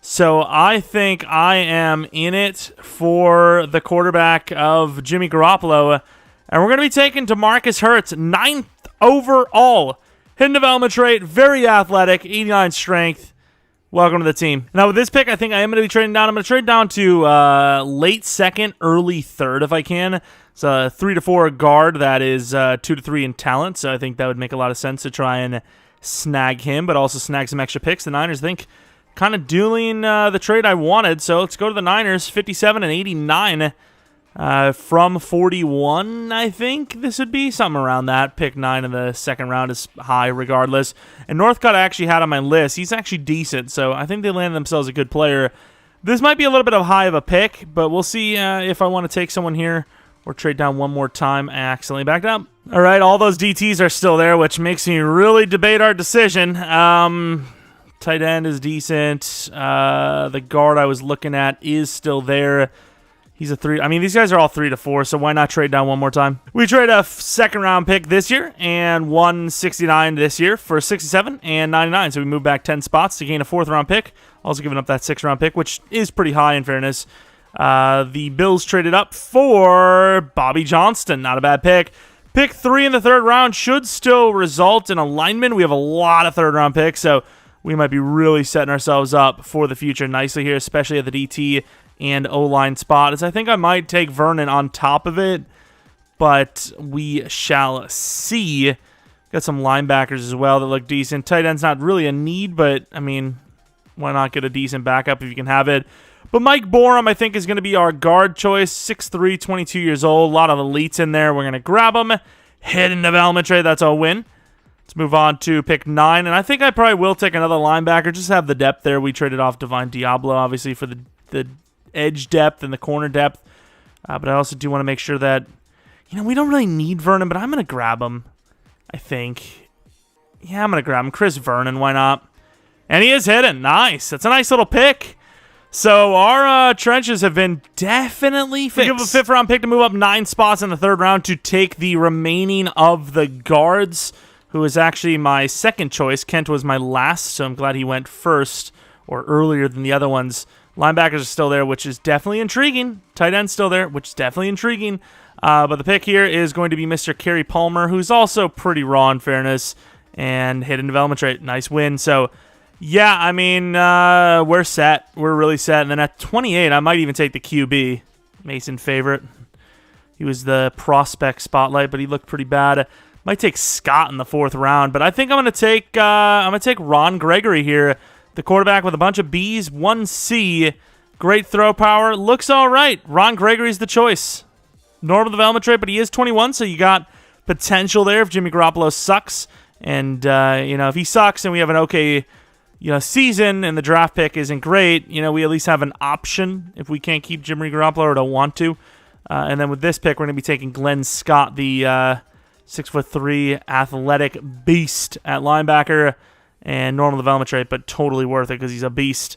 So I think I am in it for the quarterback of Jimmy Garoppolo. And we're going to be taking DeMarcus Hurts, 9th overall. Hidden development trait, very athletic, 89 strength. Welcome to the team. Now with this pick, I think I am going to be trading down. I'm going to trade down to late second, early third if I can. It's a 3 to 4 guard that is 2 to 3 in talent. So I think that would make a lot of sense to try and snag him, but also snag some extra picks. The Niners, I think, kind of dueling the trade I wanted. So let's go to the Niners, 57 and 89 from 41, I think this would be. Something around that. Pick 9 in the second round is high regardless. And Northcutt I actually had on my list. He's actually decent, so I think they landed themselves a good player. This might be a little bit of high of a pick, but we'll see if I want to take someone here or trade down one more time. I accidentally backed up. All right, all those DTs are still there, which makes me really debate our decision. Tight end is decent. The guard I was looking at is still there. He's a 3. I mean, these guys are all 3 to 4, so why not trade down one more time? We trade a second-round pick this year and 169 this year for 67 and 99. So we move back 10 spots to gain a 4th-round pick. Also giving up that 6th-round pick, which is pretty high in fairness. The Bills traded up for Bobby Johnston. Not a bad pick. Pick 3 in the 3rd round should still result in a lineman. We have a lot of 3rd-round picks, so we might be really setting ourselves up for the future nicely here, especially at the DT and O-line spot, as I think I might take Vernon on top of it, but we shall see. Got some linebackers as well that look decent. Tight end's not really a need, but, I mean, why not get a decent backup if you can have it? But Mike Borum, I think, is going to be our guard choice. 6'3", 22 years old. A lot of elites in there. We're going to grab him. Hidden development trade, that's a win. Let's move on to pick 9, and I think I probably will take another linebacker. Just have the depth there. We traded off Divine Diablo, obviously, for the edge depth and the corner depth. But I also do want to make sure that, we don't really need Vernon, but I'm going to grab him, I think. Yeah, I'm going to grab him. Chris Vernon, why not? And he is hidden. Nice. That's a nice little pick. So our trenches have been definitely fixed. We give a 5th-round pick to move up 9 spots in the 3rd round to take the remaining of the guards, who is actually my second choice. Kent was my last, so I'm glad he went first, or earlier than the other ones. Linebackers are still there, which is definitely intriguing. Tight end's still there, which is definitely intriguing. But the pick here is going to be Mr. Kerry Palmer, who's also pretty raw in fairness, and hidden development trait. Nice win. So, yeah, I mean, we're set. We're really set. And then at 28, I might even take the QB. Mason favorite. He was the prospect spotlight, but he looked pretty bad. Might take Scott in the 4th round, but I think I'm gonna take Ron Gregory here, the quarterback with a bunch of B's, 1 C, great throw power, looks all right. Ron Gregory's the choice. Normal development trait, but he is 21, so you got potential there if Jimmy Garoppolo sucks, and if he sucks and we have an okay season and the draft pick isn't great, we at least have an option if we can't keep Jimmy Garoppolo or don't want to. And then with this pick, we're going to be taking Glenn Scott, the 6'3" athletic beast at linebacker, and normal development trait, but totally worth it because he's a beast.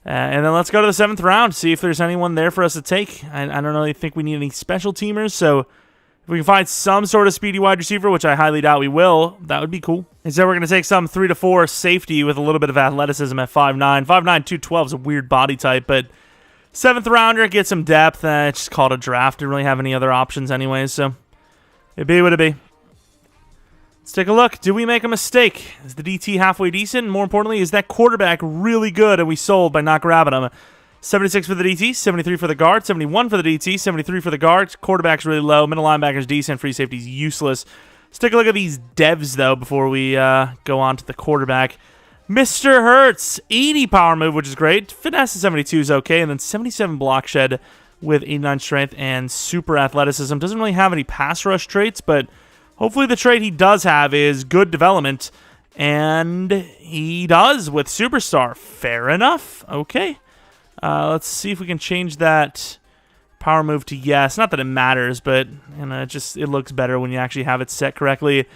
And then let's go to the 7th round, see if there's anyone there for us to take. I don't really think we need any special teamers, so if we can find some sort of speedy wide receiver, which I highly doubt we will, that would be cool. Instead, we're going to take some 3 to 4 safety with a little bit of athleticism at 5'9". 5'9", 212 is a weird body type, but 7th rounder, get some depth. It's just called a draft. Didn't really have any other options anyways, so it'd be what it'd be. Let's take a look. Do we make a mistake? Is the DT halfway decent? And more importantly, is that quarterback really good and we sold by not grabbing him? 76 for the DT, 73 for the guard, 71 for the DT, 73 for the guard. Quarterback's really low. Middle linebacker's decent. Free safety's useless. Let's take a look at these devs, though, before we go on to the quarterback. Mr. Hurts, 80 power move, which is great. Finesse 72 is okay. And then 77 block shed with 89 strength and super athleticism. Doesn't really have any pass rush traits, but hopefully the trait he does have is good development. And he does with superstar. Fair enough. Okay. Let's see if we can change that power move to yes. Not that it matters, but it looks better when you actually have it set correctly.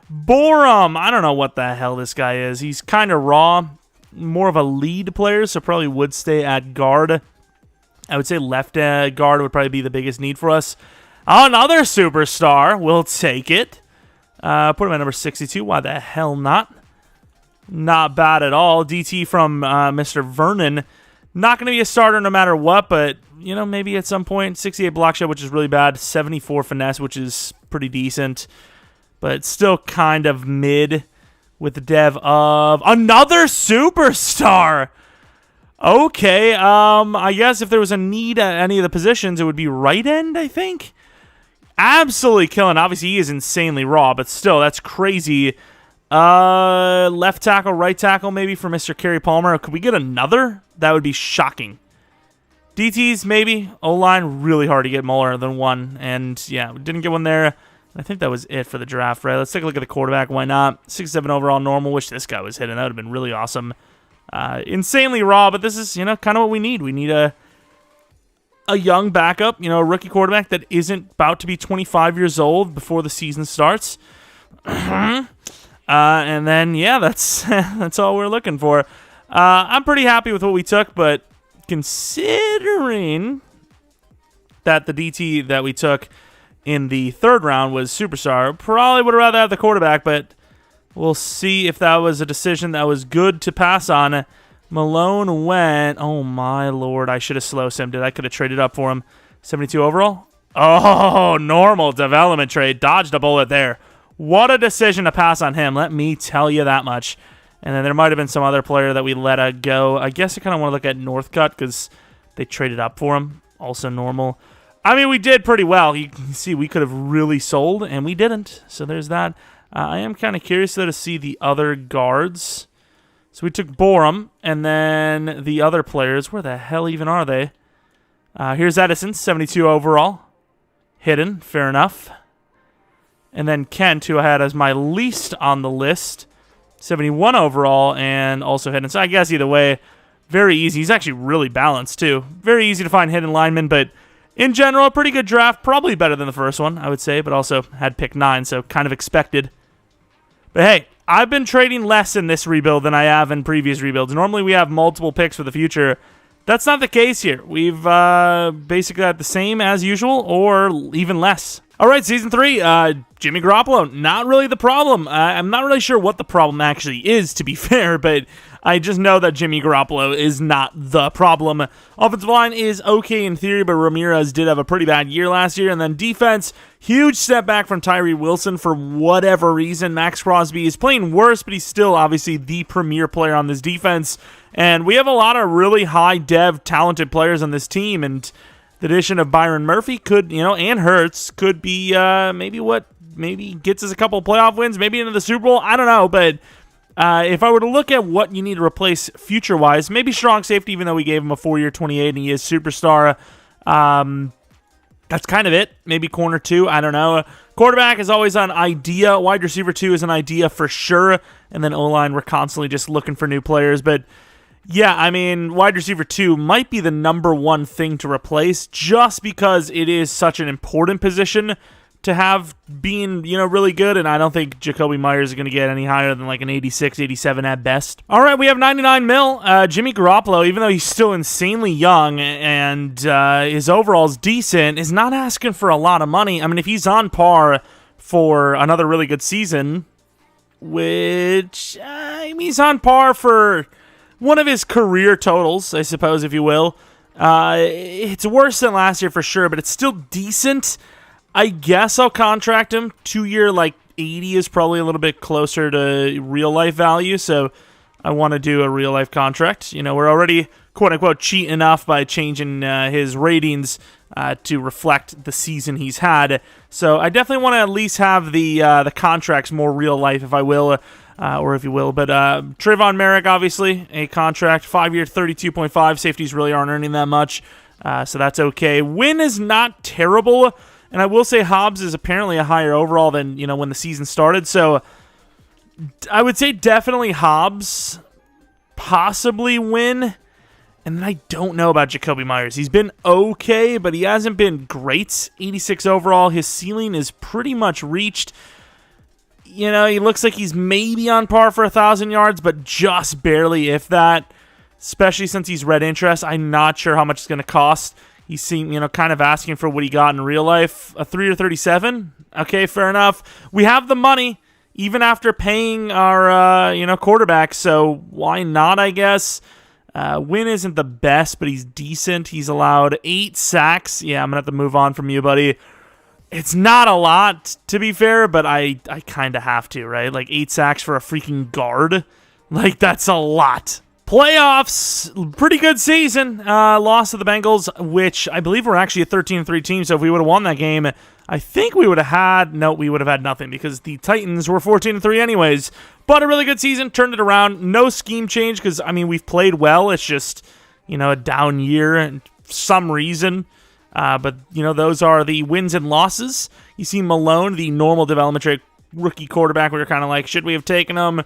Borum, I don't know what the hell this guy is. He's kind of raw, more of a lead player, so probably would stay at guard. I would say left guard would probably be the biggest need for us. Another superstar, we'll take it. Put him at number 62. Why the hell not? Not bad at all. DT from Mr. Vernon. Not going to be a starter no matter what, but maybe at some point. 68 block shed, which is really bad. 74 finesse, which is pretty decent. But still kind of mid with the dev of another superstar. Okay, I guess if there was a need at any of the positions, it would be right end, I think. Absolutely killing. Obviously, he is insanely raw, but still, that's crazy. Left tackle, right tackle, maybe for Mr. Kerry Palmer. Could we get another? That would be shocking. DTs, maybe. O-line, really hard to get more than one. And, yeah, we didn't get one there. I think that was it for the draft, right? Let's take a look at the quarterback. Why not? 6'7" overall normal. Wish this guy was hitting. That would have been really awesome. Insanely raw, but this is, kind of what we need. We need a young backup, a rookie quarterback that isn't about to be 25 years old before the season starts. And then, yeah, that's all we're looking for. I'm pretty happy with what we took, but considering that the DT that we took in the 3rd round was superstar, probably would have rather have the quarterback, but we'll see if that was a decision that was good to pass on. Malone went, oh my lord, I should have slow simmed it. I could have traded up for him. 72 overall. Oh, normal development trade. Dodged a bullet there. What a decision to pass on him, let me tell you that much. And then there might have been some other player that we let go. I guess I kind of want to look at Northcutt because they traded up for him. Also normal. I mean, we did pretty well. You can see we could have really sold, and we didn't. So there's that. I am kind of curious, though, to see the other guards. So we took Borum, and then the other players. Where the hell even are they? Here's Edison, 72 overall. Hidden, fair enough. And then Kent, who I had as my least on the list. 71 overall, and also hidden. So I guess either way, very easy. He's actually really balanced, too. Very easy to find hidden linemen, but in general, a pretty good draft. Probably better than the first one, I would say, but also had pick 9, so kind of expected. But hey, I've been trading less in this rebuild than I have in previous rebuilds. Normally, we have multiple picks for the future. That's not the case here. We've basically got the same as usual, or even less. All right, Season 3, Jimmy Garoppolo, not really the problem. I'm not really sure what the problem actually is, to be fair, but I just know that Jimmy Garoppolo is not the problem. Offensive line is okay in theory, but Ramirez did have a pretty bad year last year. And then defense, huge step back from Tyree Wilson for whatever reason. Max Crosby is playing worse, but he's still obviously the premier player on this defense. And we have a lot of really high dev talented players on this team, and the addition of Byron Murphy could, and Hurts could be maybe gets us a couple of playoff wins, maybe into the Super Bowl. I don't know, but if I were to look at what you need to replace future-wise, maybe strong safety, even though we gave him a 4-year, 28, and he is superstar. That's kind of it. Maybe corner 2, I don't know. Quarterback is always an idea. Wide receiver 2 is an idea for sure. And then O-line, we're constantly just looking for new players. But yeah, I mean, wide receiver 2 might be the number one thing to replace just because it is such an important position to have being, really good, and I don't think Jacoby Myers is going to get any higher than like an 86, 87 at best. All right, we have 99 mil. Jimmy Garoppolo, even though he's still insanely young and his overall's decent, is not asking for a lot of money. I mean, if he's on par for another really good season, which he's on par for one of his career totals, I suppose, if you will. It's worse than last year for sure, but it's still decent. I guess I'll contract him. 2-year, 80 is probably a little bit closer to real-life value, so I want to do a real-life contract. We're already, quote-unquote, cheating enough by changing his ratings to reflect the season he's had. So I definitely want to at least have the contracts more real-life, if I will, or if you will. But Trayvon Merrick, obviously, a contract, 5-year, 32.5. Safeties really aren't earning that much, so that's okay. Win is not terrible. And I will say Hobbs is apparently a higher overall than, when the season started. So I would say definitely Hobbs, possibly Win. And then I don't know about Jacoby Myers. He's been okay, but he hasn't been great. 86 overall. His ceiling is pretty much reached. He looks like he's maybe on par for 1,000 yards, but just barely, if that. Especially since he's red interest. I'm not sure how much it's going to cost. He seemed, kind of asking for what he got in real life. A 3 or 37? Okay, fair enough. We have the money, even after paying our, quarterback, so why not, I guess? Win isn't the best, but he's decent. He's allowed 8 sacks. Yeah, I'm going to have to move on from you, buddy. It's not a lot, to be fair, but I kind of have to, right? 8 sacks for a freaking guard. That's a lot. Playoffs, pretty good season. Loss to the Bengals, which I believe we're actually a 13-3 team, so if we would have won that game, I think we would have had nothing because the Titans were 14-3 anyways. But a really good season, turned it around. No scheme change because, we've played well. It's just, a down year and some reason. But those are the wins and losses. You see Malone, the normal development rate rookie quarterback, we were kind of like, should we have taken him?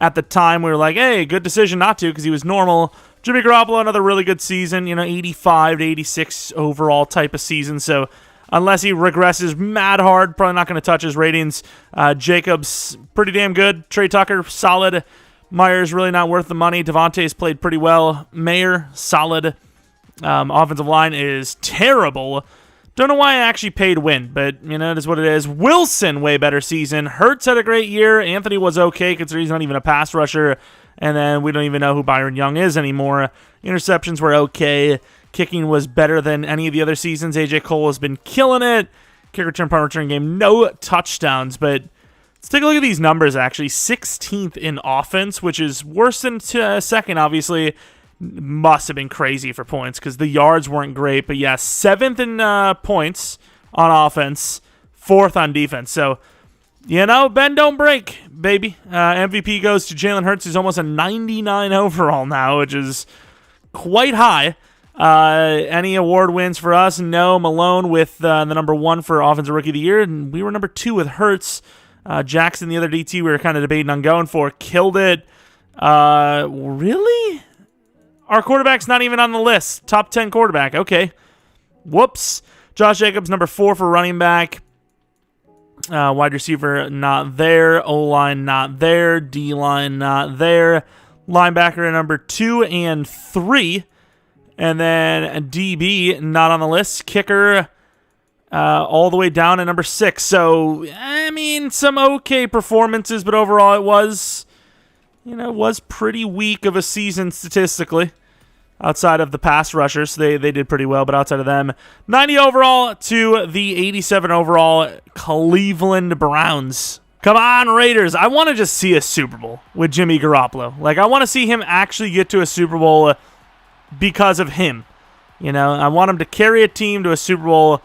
At the time, we were like, hey, good decision not to because he was normal. Jimmy Garoppolo, another really good season, 85 to 86 overall type of season. So unless he regresses mad hard, probably not going to touch his ratings. Jacobs, pretty damn good. Trey Tucker, solid. Myers, really not worth the money. Devontae's played pretty well. Mayer, solid. Offensive line is terrible. Don't know why I actually paid Win, but, it is what it is. Wilson, way better season. Hurts had a great year. Anthony was okay, considering he's not even a pass rusher. And then we don't even know who Byron Young is anymore. Interceptions were okay. Kicking was better than any of the other seasons. AJ Cole has been killing it. Kick return, punt return game, no touchdowns. But let's take a look at these numbers, actually. 16th in offense, which is worse than second, obviously. Must have been crazy for points because the yards weren't great. But yeah, 7th in points on offense, 4th on defense. So, bend don't break, baby. MVP goes to Jalen Hurts, who's almost a 99 overall now, which is quite high. Any award wins for us? No. Malone with the number 1 for Offensive Rookie of the Year, and we were number 2 with Hurts. Jackson, the other DT, we were kind of debating on going for, killed it. Really? Our quarterback's not even on the list. Top 10 quarterback. Okay. Whoops. Josh Jacobs, number 4 for running back. Wide receiver, not there. O-line, not there. D-line, not there. Linebacker, number 2 and 3. And then DB, not on the list. Kicker, all the way down at number 6. So, some okay performances, but overall it was was pretty weak of a season statistically. Outside of the pass rushers, they did pretty well, but outside of them, 90 overall to the 87 overall Cleveland Browns. Come on, Raiders. I want to just see a Super Bowl with Jimmy Garoppolo. Like, I want to see him actually get to a Super Bowl because of him. I want him to carry a team to a Super Bowl.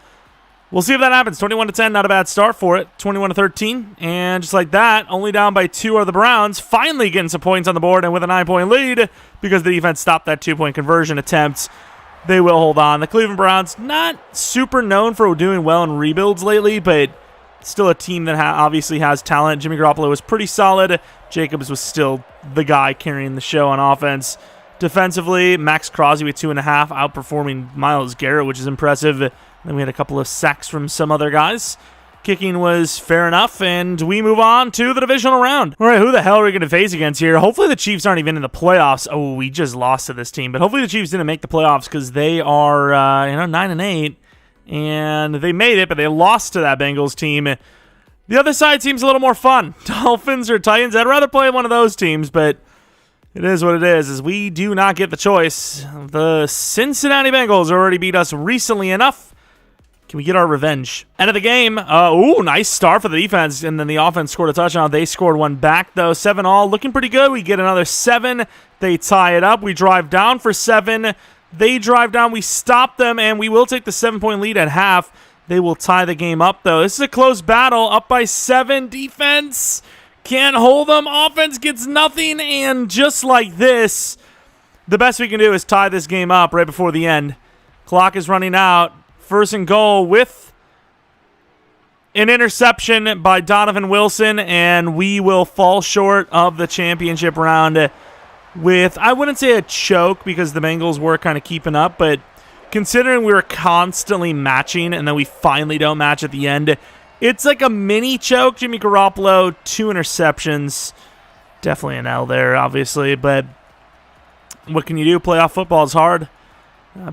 We'll see if that happens. 21-10, not a bad start for it. 21-13, and just like that, only down by 2 are the Browns, finally getting some points on the board and with a 9-point lead because the defense stopped that 2-point conversion attempt. They will hold on. The Cleveland Browns, not super known for doing well in rebuilds lately, but still a team that obviously has talent. Jimmy Garoppolo was pretty solid. Jacobs was still the guy carrying the show on offense. Defensively, Max Crosby with 2.5, outperforming Myles Garrett, which is impressive. Then we had a couple of sacks from some other guys. Kicking was fair enough, and we move on to the divisional round. All right, who the hell are we going to face against here? Hopefully the Chiefs aren't even in the playoffs. Oh, we just lost to this team, but hopefully the Chiefs didn't make the playoffs because they are 9-8, and they made it, but they lost to that Bengals team. The other side seems a little more fun. Dolphins or Titans. I'd rather play one of those teams, but it is what it is we do not get the choice. The Cincinnati Bengals already beat us recently enough. Can we get our revenge? End of the game. Nice start for the defense, and then the offense scored a touchdown. They scored one back, though. 7-all, looking pretty good. We get another 7. They tie it up. We drive down for 7. They drive down. We stop them, and we will take the 7-point lead at half. They will tie the game up, though. This is a close battle. Up by 7. Defense can't hold them. Offense gets nothing, and just like this, the best we can do is tie this game up right before the end. Clock is running out. First and goal with an interception by Donovan Wilson, and we will fall short of the championship round with, I wouldn't say a choke because the Bengals were kind of keeping up, but considering we were constantly matching and then we finally don't match at the end, it's like a mini choke. Jimmy Garoppolo, 2 interceptions. Definitely an L there, obviously, but what can you do? Playoff football is hard.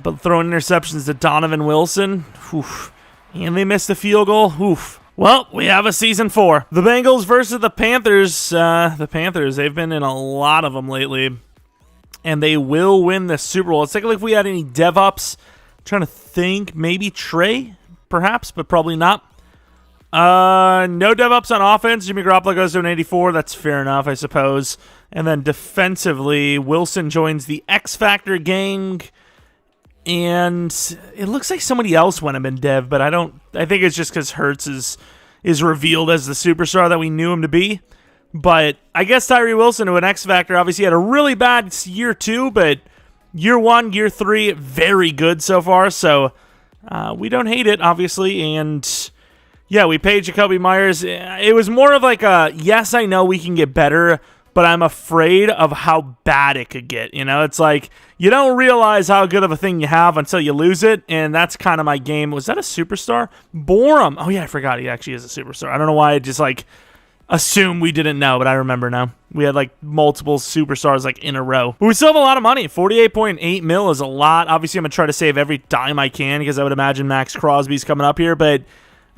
But throwing interceptions to Donovan Wilson, oof, and they missed the field goal. Oof. Well, we have a season 4. The Bengals versus the Panthers. The Panthers, they've been in a lot of them lately, and they will win the Super Bowl. Let's take a look if we had any dev-ups. Trying to think, maybe Trey, perhaps, but probably not. No dev-ups on offense. Jimmy Garoppolo goes to an 84. That's fair enough, I suppose. And then defensively, Wilson joins the X Factor gang. And it looks like somebody else went him in dev, but I think it's just because Hurts is revealed as the superstar that we knew him to be. But I guess Tyree Wilson to an X Factor obviously had a really bad year 2, but year 1, year 3, very good so far. So we don't hate it, obviously. And yeah, we paid Jakobi Meyers. It was more of like a, yes, I know we can get better, but I'm afraid of how bad it could get. It's like you don't realize how good of a thing you have until you lose it, and that's kind of my game. Was that a superstar? Borum. Oh, yeah, I forgot he actually is a superstar. I don't know why I just, assumed we didn't know, but I remember now. We had, multiple superstars, in a row. But we still have a lot of money. $48.8 million is a lot. Obviously, I'm going to try to save every dime I can because I would imagine Max Crosby's coming up here, but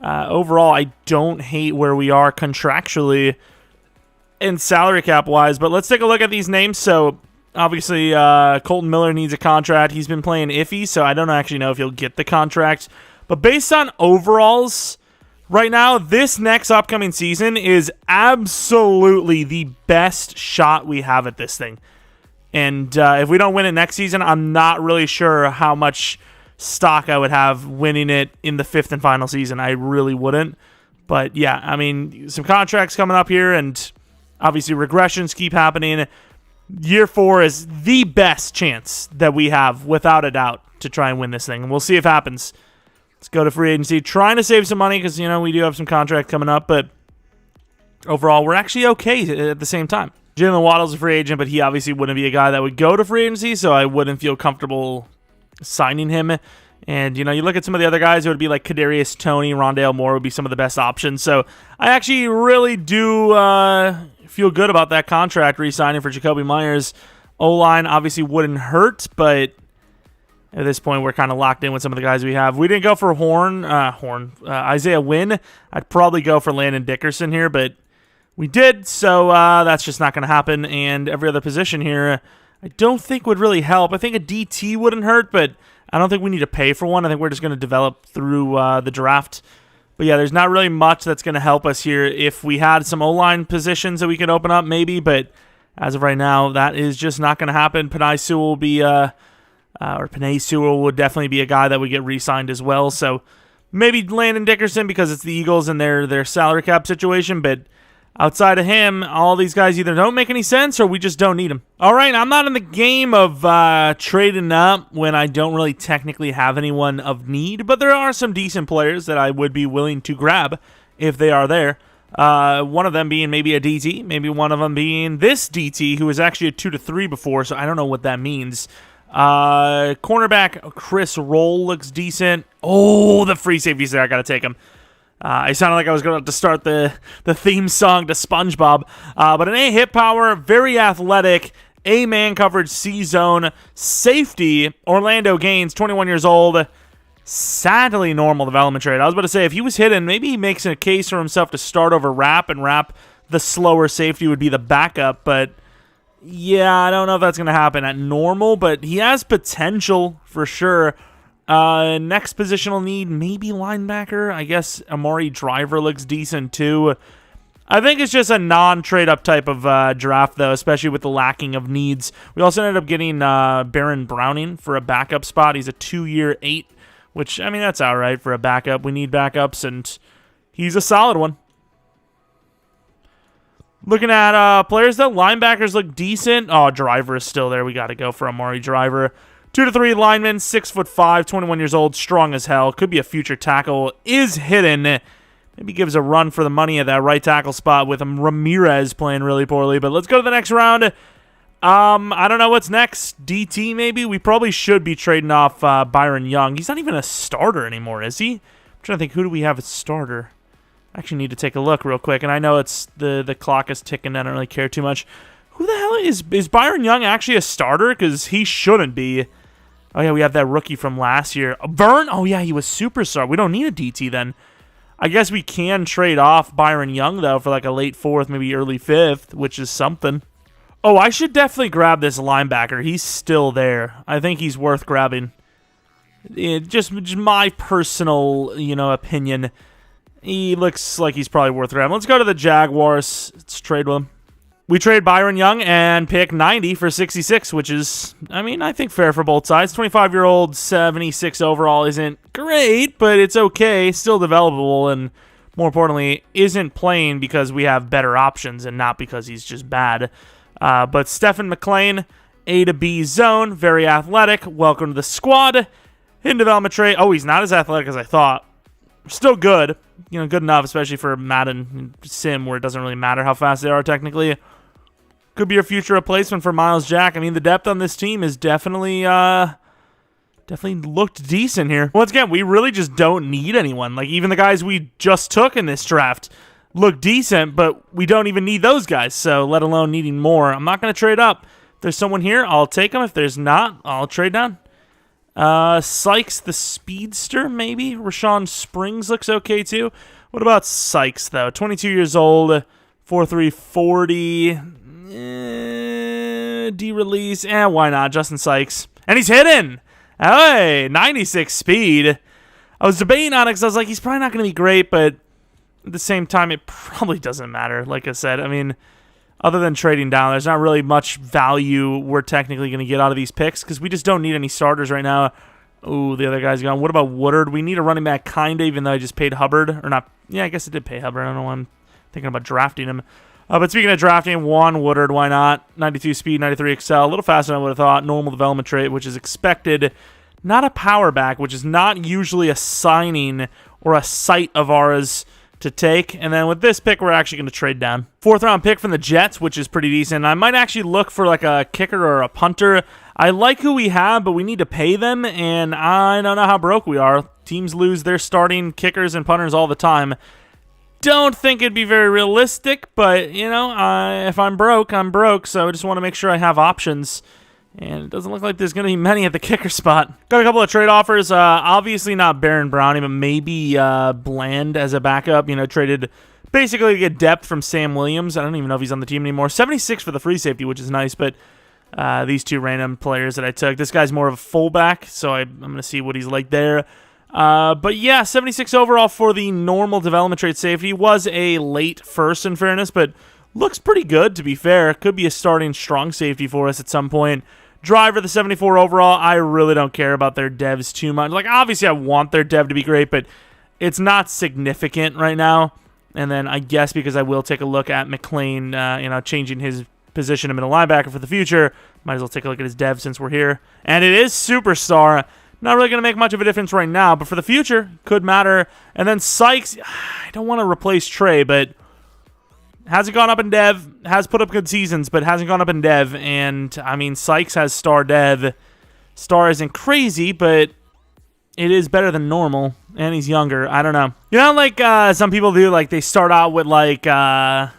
overall, I don't hate where we are contractually and salary cap wise, but let's take a look at these names. So obviously Colton Miller needs a contract. He's been playing iffy, so I don't actually know if he'll get the contract, but based on overalls right now, this next upcoming season is absolutely the best shot we have at this thing. And if we don't win it next season, I'm not really sure how much stock I would have winning it in the 5th and final season. I really wouldn't, but yeah, I mean, some contracts coming up here, and obviously, regressions keep happening. Year 4 is the best chance that we have, without a doubt, to try and win this thing. And we'll see if it happens. Let's go to free agency. Trying to save some money because, we do have some contract coming up. But overall, we're actually okay at the same time. Jalen Waddle's a free agent, but he obviously wouldn't be a guy that would go to free agency, so I wouldn't feel comfortable signing him. And, you look at some of the other guys, it would be like Kadarius Toney, Rondale Moore would be some of the best options. So I actually really do feel good about that contract re-signing for Jakobi Meyers. O-line obviously wouldn't hurt, but at this point we're kind of locked in with some of the guys we have. We didn't go for Isaiah Wynn. I'd probably go for Landon Dickerson here, but We did, so that's just not going to happen. And every other position here, I don't think would really help. I think a DT wouldn't hurt, but I don't think we need to pay for one. I think we're just going to develop through the draft. But yeah, there's not really much that's going to help us here. If we had some O-line positions that we could open up, maybe, but as of right now, that is just not going to happen. Penei Sewell will be, or Penei Sewell would definitely be a guy that would get re-signed as well. So maybe Landon Dickerson because it's the Eagles and their salary cap situation, but outside of him, all these guys either don't make any sense or we just don't need them. All right, I'm not in the game of trading up when I don't really technically have anyone of need, but there are some decent players that I would be willing to grab if they are there. One of them being maybe a DT, maybe one of them being this DT who was actually a 2-3 before, so I don't know what that means. Cornerback Chris Roll looks decent. Oh, the free safeties there, I got to take him. I sounded like I was going to start the theme song to SpongeBob. But an A hit power, very athletic, A man coverage, C zone, safety, Orlando Gaines, 21 years old. Sadly, normal development trade. I was about to say, if he was hidden, maybe he makes a case for himself to start over Rapp, and Rapp, the slower safety, would be the backup. But yeah, I don't know if that's going to happen at normal, but he has potential for sure. Next positional need, maybe linebacker. I guess Amari Driver looks decent too. I think it's just a non-trade up type of draft though, especially with the lacking of needs. We also ended up getting Baron Browning for a backup spot. He's a 2-year 8, which, I mean, that's all right for a backup. We need backups, and he's a solid one. Looking at players though, linebackers look decent. Oh, Driver is still there. We got to go for Amari Driver. 2-3 lineman, 6'5", 21 years old, strong as hell. Could be a future tackle. Is hidden. Maybe gives a run for the money at that right tackle spot with Ramirez playing really poorly. But let's go to the next round. I don't know what's next. DT maybe? We probably should be trading off Byron Young. He's not even a starter anymore, is he? I'm trying to think, who do we have as starter? I actually need to take a look real quick. And I know it's the clock is ticking. I don't really care too much. Who the hell is Byron Young actually a starter? Because he shouldn't be. Oh, yeah, we have that rookie from last year. Vern? Oh, yeah, he was superstar. We don't need a DT then. I guess we can trade off Byron Young, though, for like a late 4th, maybe early 5th, which is something. Oh, I should definitely grab this linebacker. He's still there. I think he's worth grabbing. Just my personal, opinion. He looks like he's probably worth grabbing. Let's go to the Jaguars. Let's trade with him. We trade Byron Young and pick 90 for 66, which is, I think fair for both sides. 25-year-old, 76 overall isn't great, but it's okay. Still developable, and more importantly, isn't playing because we have better options and not because he's just bad. But Stephen McLean, A to B zone, very athletic. Welcome to the squad. Hidden development trait. Oh, he's not as athletic as I thought. Still good. Good enough, especially for Madden Sim, where it doesn't really matter how fast they are technically. Could be a future replacement for Miles Jack. The depth on this team is definitely looked decent here. Once again, we really just don't need anyone. Like, even the guys we just took in this draft look decent, but we don't even need those guys, so let alone needing more. I'm not going to trade up. If there's someone here, I'll take them. If there's not, I'll trade down. Sykes the Speedster, maybe? Rashawn Springs looks okay, too. What about Sykes, though? 22 years old, 4'3", 40... de-release. Why not? Justin Sykes. And he's hidden! Hey, 96 speed. I was debating on it because I was like, he's probably not going to be great, but at the same time, it probably doesn't matter. Like I said, other than trading down, there's not really much value we're technically going to get out of these picks because we just don't need any starters right now. Ooh, the other guy's gone. What about Woodard? We need a running back, kind of, even though I just paid Hubbard. Or not. Yeah, I guess I did pay Hubbard. I don't know why I'm thinking about drafting him. But speaking of drafting, Juan Woodard, why not? 92 speed, 93 excel, a little faster than I would have thought. Normal development trait, which is expected. Not a power back, which is not usually a signing or a site of ours to take. And then with this pick, we're actually going to trade down. 4th round pick from the Jets, which is pretty decent. I might actually look for like a kicker or a punter. I like who we have, but we need to pay them, and I don't know how broke we are. Teams lose their starting kickers and punters all the time. Don't think it'd be very realistic, but, if I'm broke, I'm broke, so I just want to make sure I have options. And it doesn't look like there's going to be many at the kicker spot. Got a couple of trade offers. Obviously not Baron Browning, but maybe Bland as a backup. Traded basically to get depth from Sam Williams. I don't even know if he's on the team anymore. 76 for the free safety, which is nice, but these two random players that I took. This guy's more of a fullback, so I'm going to see what he's like there. But yeah, 76 overall for the normal development trait safety. Was a late first, in fairness, but looks pretty good, to be fair. Could be a starting strong safety for us at some point. Driver, the 74 overall. I really don't care about their devs too much. Like, obviously, I want their dev to be great, but it's not significant right now. And then I guess because I will take a look at McLean, changing his position to middle linebacker for the future, might as well take a look at his dev since we're here. And it is superstar. Not really going to make much of a difference right now, but for the future, could matter. And then Sykes, I don't want to replace Trey, but hasn't gone up in dev, has put up good seasons, but hasn't gone up in dev. And, I mean, Sykes has star dev. Star isn't crazy, but it is better than normal, and he's younger. I don't know. You know, like some people do, like they start out with like a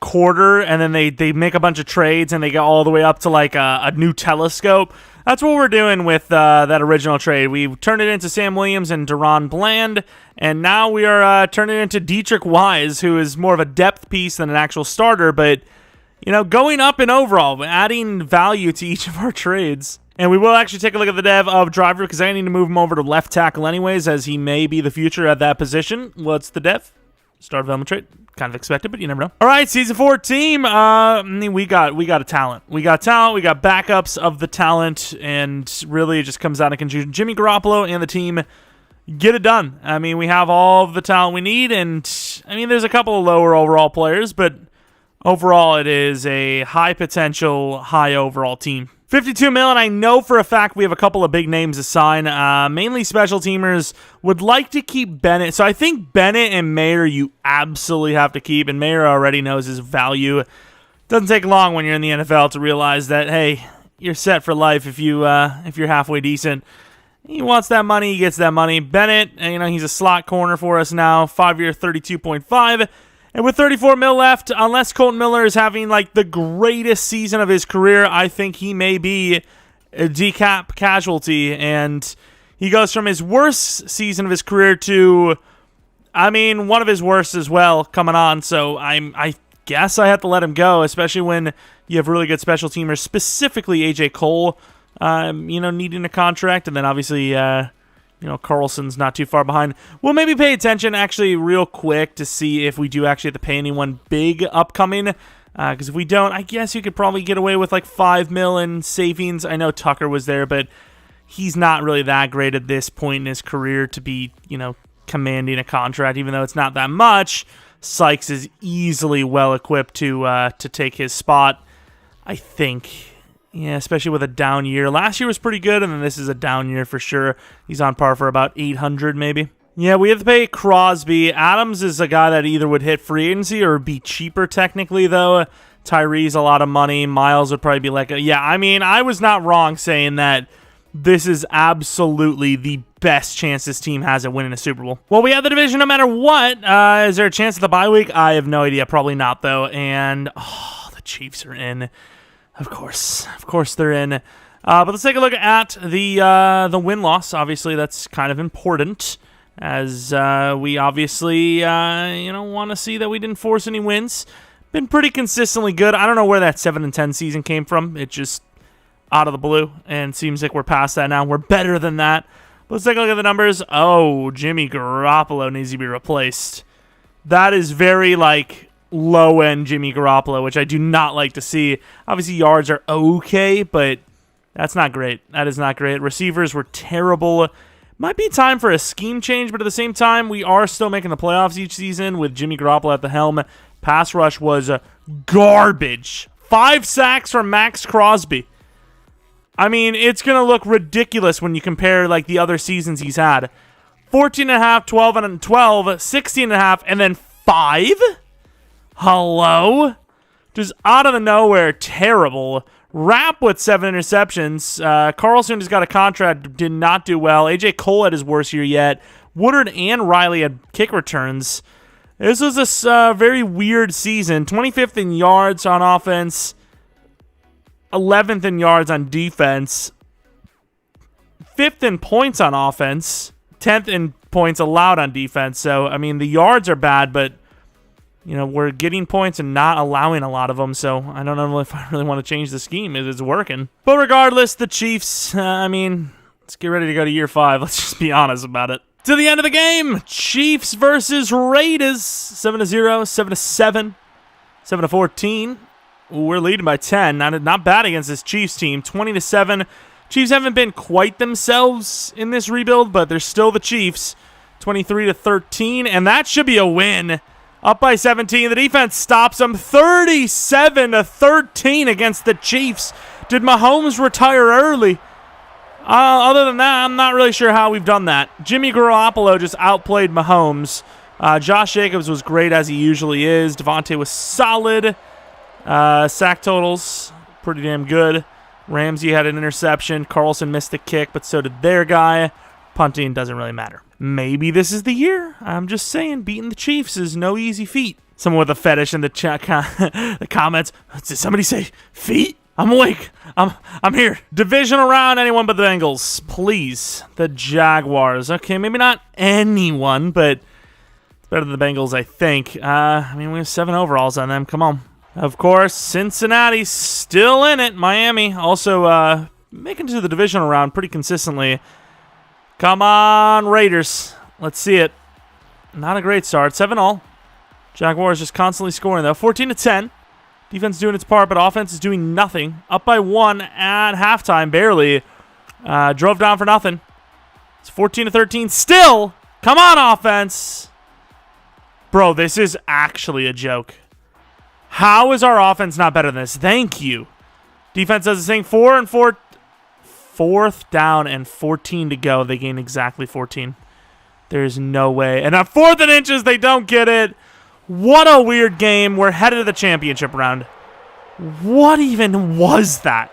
quarter, and then they make a bunch of trades, and they get all the way up to like a new telescope. That's what we're doing with that original trade. We turned it into Sam Williams and Deron Bland, and now we are turning it into Dietrich Wise, who is more of a depth piece than an actual starter, but, you know, going up in overall, adding value to each of our trades. And we will actually take a look at the dev of Driver, because I need to move him over to left tackle anyways, as he may be the future at that position. What's the dev? Star development trait. Kind of expected, but you never know. All right, Season 4 team. We got a talent. We got talent. We got backups of the talent, and really it just comes down to confusion. Jimmy Garoppolo and the team get it done. I mean, we have all of the talent we need, and I mean, there's a couple of lower overall players, but overall it is a high potential, high overall team. 52 mil, and I know for a fact we have a couple of big names to sign. Mainly special teamers. Would like to keep Bennett. So I think Bennett and Mayer you absolutely have to keep, and Mayer already knows his value. Doesn't take long when you're in the NFL to realize that, hey, you're set for life if you're halfway decent. He wants that money, he gets that money. Bennett, he's a slot corner for us now. 5-year, 32.5. And with 34 mil left, unless Colton Miller is having like the greatest season of his career, I think he may be a decap casualty. And he goes from his worst season of his career to, one of his worst as well coming on. So I guess I have to let him go, especially when you have really good special teamers, specifically AJ Cole, needing a contract. And then obviously, Carlson's not too far behind. We'll maybe pay attention actually real quick to see if we do actually have to pay anyone big upcoming. Because if we don't, I guess you could probably get away with like 5 mil in savings. I know Tucker was there, but he's not really that great at this point in his career to be, commanding a contract, even though it's not that much. Sykes is easily well equipped to take his spot, I think. Yeah, especially with a down year. Last year was pretty good, and then this is a down year for sure. He's on par for about 800 maybe. Yeah, we have to pay Crosby. Adams is a guy that either would hit free agency or be cheaper technically, though. Tyree's a lot of money. Miles would probably be like, I was not wrong saying that this is absolutely the best chance this team has at winning a Super Bowl. Well, we have the division no matter what. Is there a chance at the bye week? I have no idea. Probably not, though. And, the Chiefs are in. Of course they're in. But let's take a look at the win-loss. Obviously, that's kind of important, as we obviously want to see that we didn't force any wins. Been pretty consistently good. I don't know where that 7-10 season came from. It just out of the blue, and seems like we're past that now. We're better than that. Let's take a look at the numbers. Oh, Jimmy Garoppolo needs to be replaced. That is very low-end Jimmy Garoppolo, which I do not like to see. Obviously, yards are okay, but that's not great. That is not great. Receivers were terrible. Might be time for a scheme change, but at the same time, we are still making the playoffs each season with Jimmy Garoppolo at the helm. Pass rush was garbage. 5 sacks from Max Crosby. It's going to look ridiculous when you compare the other seasons he's had. 14.5, 12 and 12, 16.5, and then 5? Hello? Just out of the nowhere, terrible. Rapp with 7 interceptions. Carlson just got a contract, did not do well. AJ Cole had his worst year yet. Woodard and Riley had kick returns. This was a very weird season. 25th in yards on offense. 11th in yards on defense. 5th in points on offense. 10th in points allowed on defense. So, I mean, the yards are bad, but, you know, we're getting points and not allowing a lot of them. So, I don't know if I really want to change the scheme. It's working. But regardless, the Chiefs, I mean, let's get ready to go to year 5. Let's just be honest about it. To the end of the game, Chiefs versus Raiders, 7-0, 7-7, 7-14. We're leading by 10. Not bad against this Chiefs team. 20-7. Chiefs haven't been quite themselves in this rebuild, but they're still the Chiefs. 23-13, and that should be a win. Up by 17. The defense stops them. 37-13 against the Chiefs. Did Mahomes retire early? Other than that, I'm not really sure how we've done that. Jimmy Garoppolo just outplayed Mahomes. Josh Jacobs was great as he usually is. Devontae was solid. Sack totals, pretty damn good. Ramsey had an interception. Carlson missed a kick, but so did their guy. Punting doesn't really matter. Maybe this is the year. I'm just saying, beating the Chiefs is no easy feat. Someone with a fetish in the chat, the comments. Did somebody say feet? I'm awake. I'm here. Divisional round, anyone but the Bengals. Please. The Jaguars. Okay, maybe not anyone, but it's better than the Bengals, I think. I mean, we have 7 overalls on them. Come on. Of course, Cincinnati still in it. Miami also making it to the divisional round pretty consistently. Come on, Raiders. Let's see it. Not a great start. 7-all. Jaguars just constantly scoring, though. 14-10. Defense doing its part, but offense is doing nothing. Up by 1 at halftime, barely. Drove down for nothing. It's 14-13 still. Come on, offense. Bro, this is actually a joke. How is our offense not better than this? Thank you. Defense does the same. 4th down and 14 to go. They gain exactly 14. There's no way. And at 4th and inches, they don't get it. What a weird game. We're headed to the championship round. What even was that?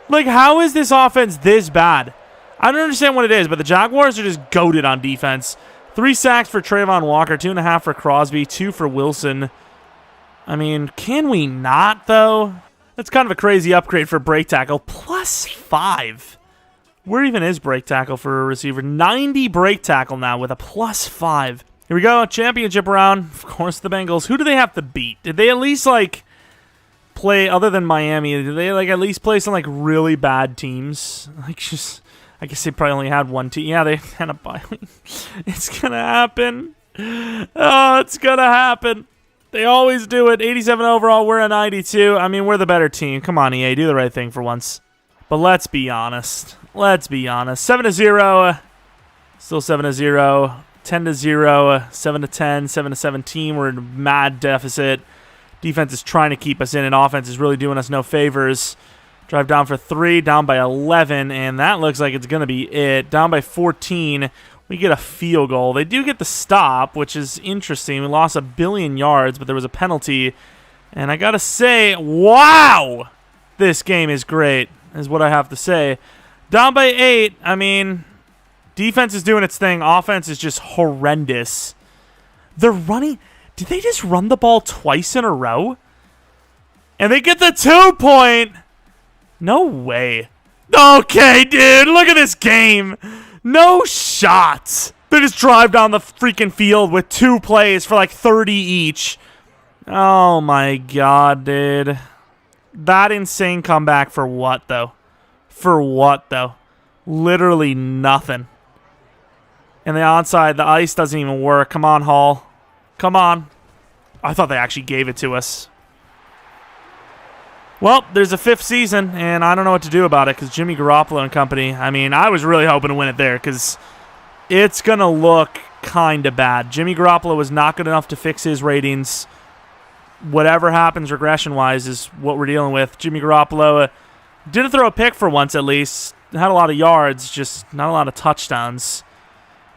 Like, how is this offense this bad? I don't understand what it is, but the Jaguars are just goated on defense. 3 sacks for Trayvon Walker, 2.5 for Crosby, 2 for Wilson. I mean, can we not, though? That's kind of a crazy upgrade for break tackle. +5. Where even is break tackle for a receiver? 90 break tackle now with a +5. Here we go, championship round. Of course, the Bengals. Who do they have to beat? Did they at least, like, play, other than Miami, did they, like, at least play some, like, really bad teams? Like, just, I guess they probably only had one team. Yeah, they had a bye week. It's gonna happen. Oh, it's gonna happen. They always do it. 87 overall, we're a 92. I mean, we're the better team. Come on, EA, do the right thing for once. But let's be honest. 7-0. Still 7-0. 10-0, 7-10, 7-17. We're in a mad deficit. Defense is trying to keep us in, and offense is really doing us no favors. Drive down for 3, down by 11, and that looks like it's going to be it. Down by 14, we get a field goal. They do get the stop, which is interesting. We lost 1 billion yards, but there was a penalty. And I got to say, wow! This game is great, is what I have to say. Down by 8, I mean, defense is doing its thing. Offense is just horrendous. They're running. Did they just run the ball twice in a row? And they get the 2-point. No way. Okay, dude. Look at this game. No shots. They just drive down the freaking field with 2 plays for like 30 each. Oh, my God, dude. That insane comeback for what, though? For what, though? Literally nothing. And the onside, the ice doesn't even work. Come on, Hall. Come on. I thought they actually gave it to us. Well, there's a 5th season, and I don't know what to do about it because Jimmy Garoppolo and company, I mean, I was really hoping to win it there because it's going to look kind of bad. Jimmy Garoppolo was not good enough to fix his ratings. Whatever happens regression-wise is what we're dealing with. Jimmy Garoppolo didn't throw a pick for once at least. Had a lot of yards, just not a lot of touchdowns.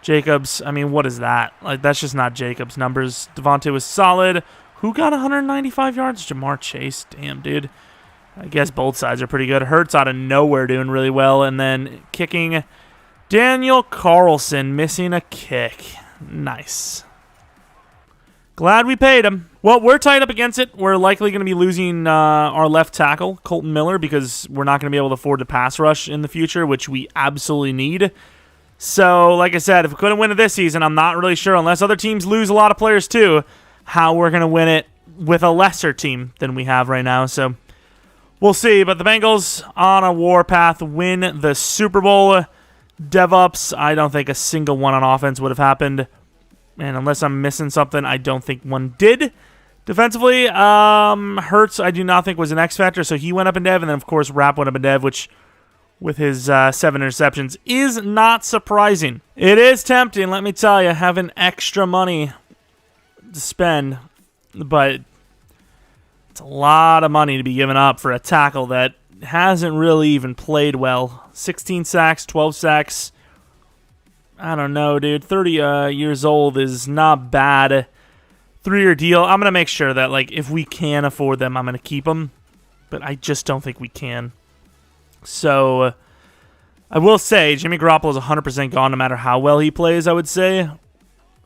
Jacobs, I mean, what is that? Like, that's just not Jacobs' numbers. Devontae was solid. Who got 195 yards? Jamar Chase. Damn, dude. I guess both sides are pretty good. Hurts out of nowhere doing really well. And then kicking, Daniel Carlson missing a kick. Nice. Glad we paid him. Well, we're tied up against it. We're likely going to be losing our left tackle, Colton Miller, because we're not going to be able to afford to pass rush in the future, which we absolutely need. So, like I said, if we couldn't win it this season, I'm not really sure, unless other teams lose a lot of players too, how we're going to win it with a lesser team than we have right now. So, we'll see. But the Bengals on a warpath win the Super Bowl. DevOps, I don't think a single one on offense would have happened. And unless I'm missing something, I don't think one did. Defensively, Hurts, I do not think was an X factor, so he went up in dev. And then, of course, Rapp went up in dev, which, with his 7 interceptions, is not surprising. It is tempting, let me tell you, having extra money to spend, but it's a lot of money to be given up for a tackle that hasn't really even played well. 16 sacks, 12 sacks. I don't know, dude. 30 years old is not bad. 3-year deal. I'm going to make sure that, like, if we can afford them, I'm going to keep them, but I just don't think we can. So, I will say, Jimmy Garoppolo is 100% gone no matter how well he plays, I would say.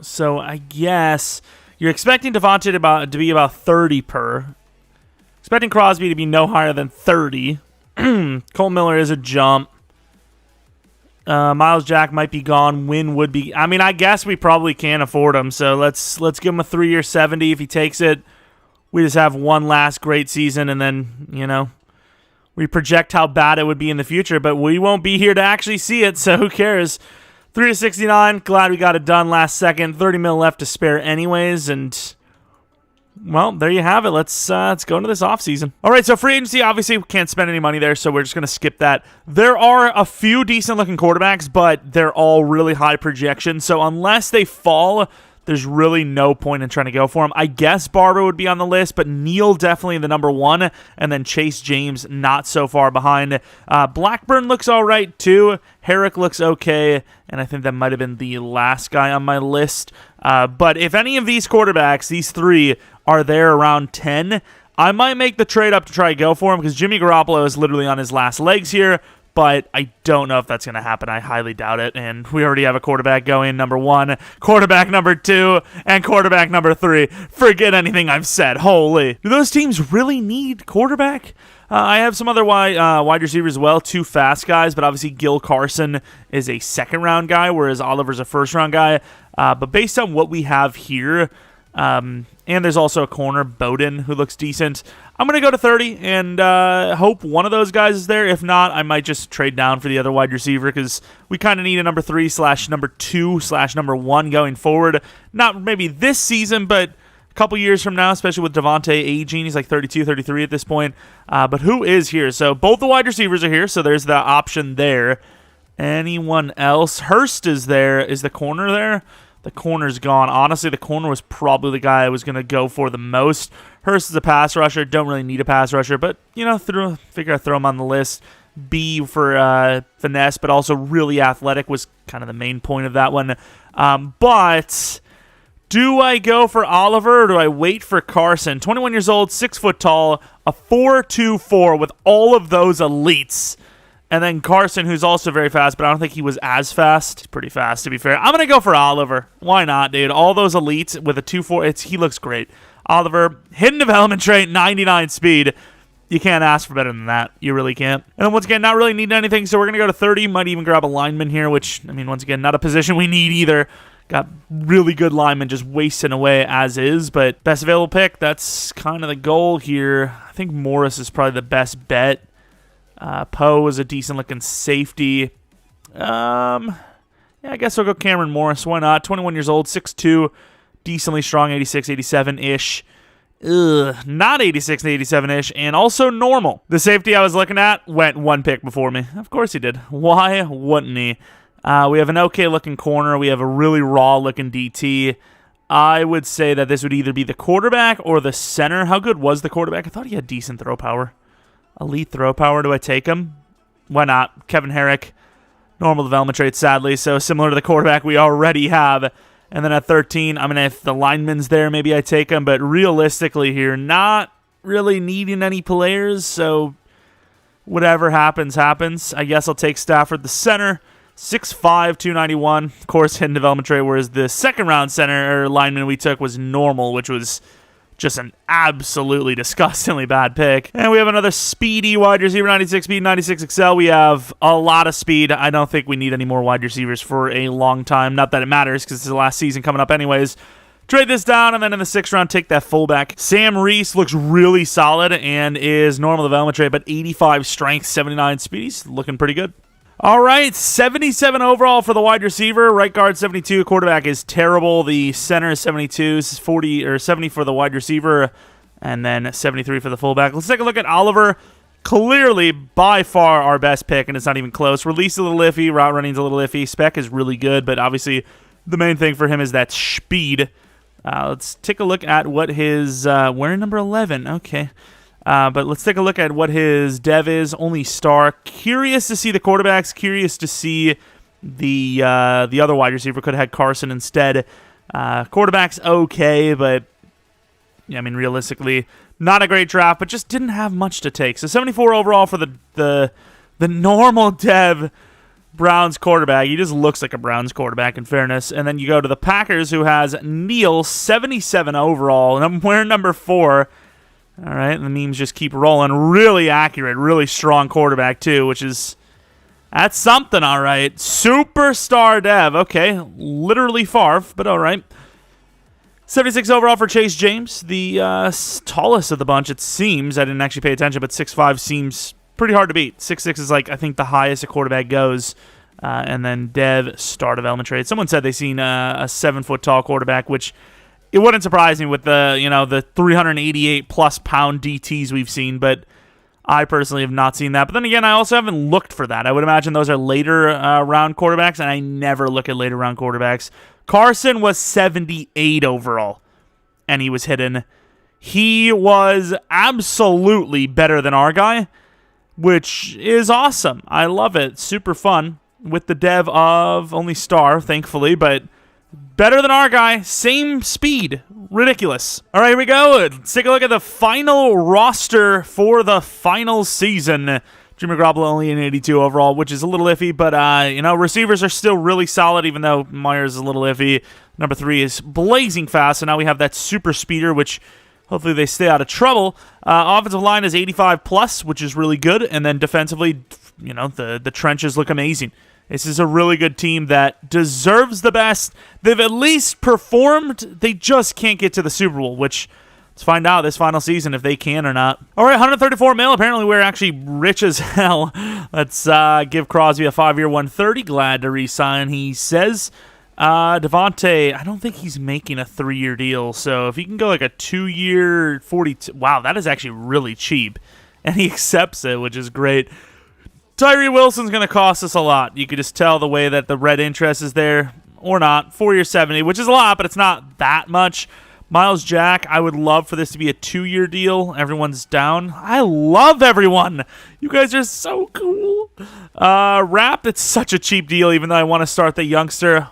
So, I guess you're expecting Devontae to be about 30 per. Expecting Crosby to be no higher than 30. Cole Miller is a jump. Miles Jack might be gone. Win would be... I mean, I guess we probably can afford him, so let's give him a 3-year 70 if he takes it. We just have one last great season, and then, you know, we project how bad it would be in the future, but we won't be here to actually see it, so who cares? 3-69, glad we got it done last second. 30 mil left to spare anyways, and, well, there you have it. Let's go into this offseason. All right, so free agency, obviously, we can't spend any money there, so we're just going to skip that. There are a few decent-looking quarterbacks, but they're all really high projections, so unless they fall, there's really no point in trying to go for him. I guess Barber would be on the list, but Neal definitely the number 1, and then Chase James not so far behind. Blackburn looks all right, too. Herrick looks okay, and I think that might have been the last guy on my list. But if any of these quarterbacks, these 3, are there around 10, I might make the trade up to try to go for him, because Jimmy Garoppolo is literally on his last legs here. But I don't know if that's going to happen. I highly doubt it. And we already have a quarterback going, number 1, quarterback number 2, and quarterback number 3. Forget anything I've said. Holy. Do those teams really need quarterback? I have some other wide receivers as well, 2 fast guys, but obviously Gil Carson is a second-round guy, whereas Oliver's a first-round guy. But based on what we have here, and there's also a corner, Bowden, who looks decent. I'm going to go to 30 and hope one of those guys is there. If not, I might just trade down for the other wide receiver because we kind of need a number 3/number 2/number 1 going forward. Not maybe this season, but a couple years from now, especially with Devontae aging. He's like 32, 33 at this point. But who is here? So both the wide receivers are here, so there's the option there. Anyone else? Hurst is there. Is the corner there? The corner's gone. Honestly, the corner was probably the guy I was going to go for the most. Hurst is a pass rusher. Don't really need a pass rusher, but, you know, figure I'd throw him on the list. B for finesse, but also really athletic was kind of the main point of that one. But do I go for Oliver or do I wait for Carson? 21 years old, 6 foot tall, a 4.24 with all of those elites. And then Carson, who's also very fast, but I don't think he was as fast. He's pretty fast, to be fair. I'm going to go for Oliver. Why not, dude? All those elites with a 2.4, he looks great. Oliver, hidden development trait, 99 speed. You can't ask for better than that. You really can't. And then once again, not really needing anything, so we're going to go to 30. Might even grab a lineman here, which, I mean, once again, not a position we need either. Got really good linemen just wasting away as is, but best available pick, that's kind of the goal here. I think Morris is probably the best bet. Poe is a decent-looking safety. Yeah, I guess I'll go Cameron Morris. Why not? 21 years old, 6'2", decently strong, 86, 87-ish. Not 86 and 87-ish, and also normal. The safety I was looking at went 1 pick before me. Of course he did. Why wouldn't he? We have an okay-looking corner. We have a really raw-looking DT. I would say that this would either be the quarterback or the center. How good was the quarterback? I thought he had decent throw power. Elite throw power. Do I take him? Why not? Kevin Herrick. Normal development trait, sadly. So similar to the quarterback we already have. And then at 13, I mean, if the lineman's there, maybe I take him. But realistically here, not really needing any players. So whatever happens, happens. I guess I'll take Stafford, the center. 6'5", 291. Of course, hidden development trait, whereas the second-round center or lineman we took was normal, which was just an absolutely disgustingly bad pick. And we have another speedy wide receiver, 96 speed, 96 excel. We have a lot of speed. I don't think we need any more wide receivers for a long time. Not that it matters, because it's the last season coming up anyways. Trade this down, and then in the 6th round, take that fullback. Sam Reese looks really solid and is normal development trade, but 85 strength, 79 speed. He's looking pretty good. All right, 77 overall for the wide receiver. Right guard 72. Quarterback is terrible. The center is 72. 40 or 70 for the wide receiver, and then 73 for the fullback. Let's take a look at Oliver. Clearly, by far, our best pick, and it's not even close. Release a little iffy. Route running's a little iffy. Spec is really good, but obviously the main thing for him is that speed. Let's take a look at what his wearing number 11. Okay. But let's take a look at what his dev is. Only star. Curious to see the quarterbacks. Curious to see the other wide receiver. Could have had Carson instead. Quarterback's okay, but yeah, I mean, realistically, not a great draft, but just didn't have much to take. So 74 overall for the normal dev Browns quarterback. He just looks like a Browns quarterback, in fairness. And then you go to the Packers, who has Neal, 77 overall, and I'm wearing number 4. All right, and the memes just keep rolling. Really accurate, really strong quarterback, too, that's something, all right. Superstar dev. Okay, literally Favre, but all right. 76 overall for Chase James, the tallest of the bunch, it seems. I didn't actually pay attention, but 6'5" seems pretty hard to beat. 6'6" is like, I think, the highest a quarterback goes. And then dev, star development trade. Someone said they've seen a 7-foot-tall quarterback, which it wouldn't surprise me with the 388-plus pound DTs we've seen, but I personally have not seen that. But then again, I also haven't looked for that. I would imagine those are later round quarterbacks, and I never look at later round quarterbacks. Carson was 78 overall, and he was hidden. He was absolutely better than our guy, which is awesome. I love it. Super fun with the dev of only star, thankfully, but better than our guy. Same speed. Ridiculous. All right, here we go. Let's take a look at the final roster for the final season. Jimmy Garoppolo only an 82 overall, which is a little iffy, but, receivers are still really solid, even though Myers is a little iffy. Number 3 is blazing fast, so now we have that super speeder, which hopefully they stay out of trouble. Offensive line is 85+, which is really good, and then defensively, the trenches look amazing. This is a really good team that deserves the best. They've at least performed. They just can't get to the Super Bowl, which let's find out this final season if they can or not. All right, 134 mil. Apparently we're actually rich as hell. Let's give Crosby a 5-year 130. Glad to re-sign, he says. Devontae, I don't think he's making a 3-year deal. So if he can go like a 2-year 42, wow, that is actually really cheap. And he accepts it, which is great. Tyree Wilson's going to cost us a lot. You could just tell the way that the red interest is there, or not. 4-year 70, which is a lot, but it's not that much. Miles Jack, I would love for this to be a 2-year deal. Everyone's down. I love everyone. You guys are so cool. Rapp, it's such a cheap deal, even though I want to start the youngster.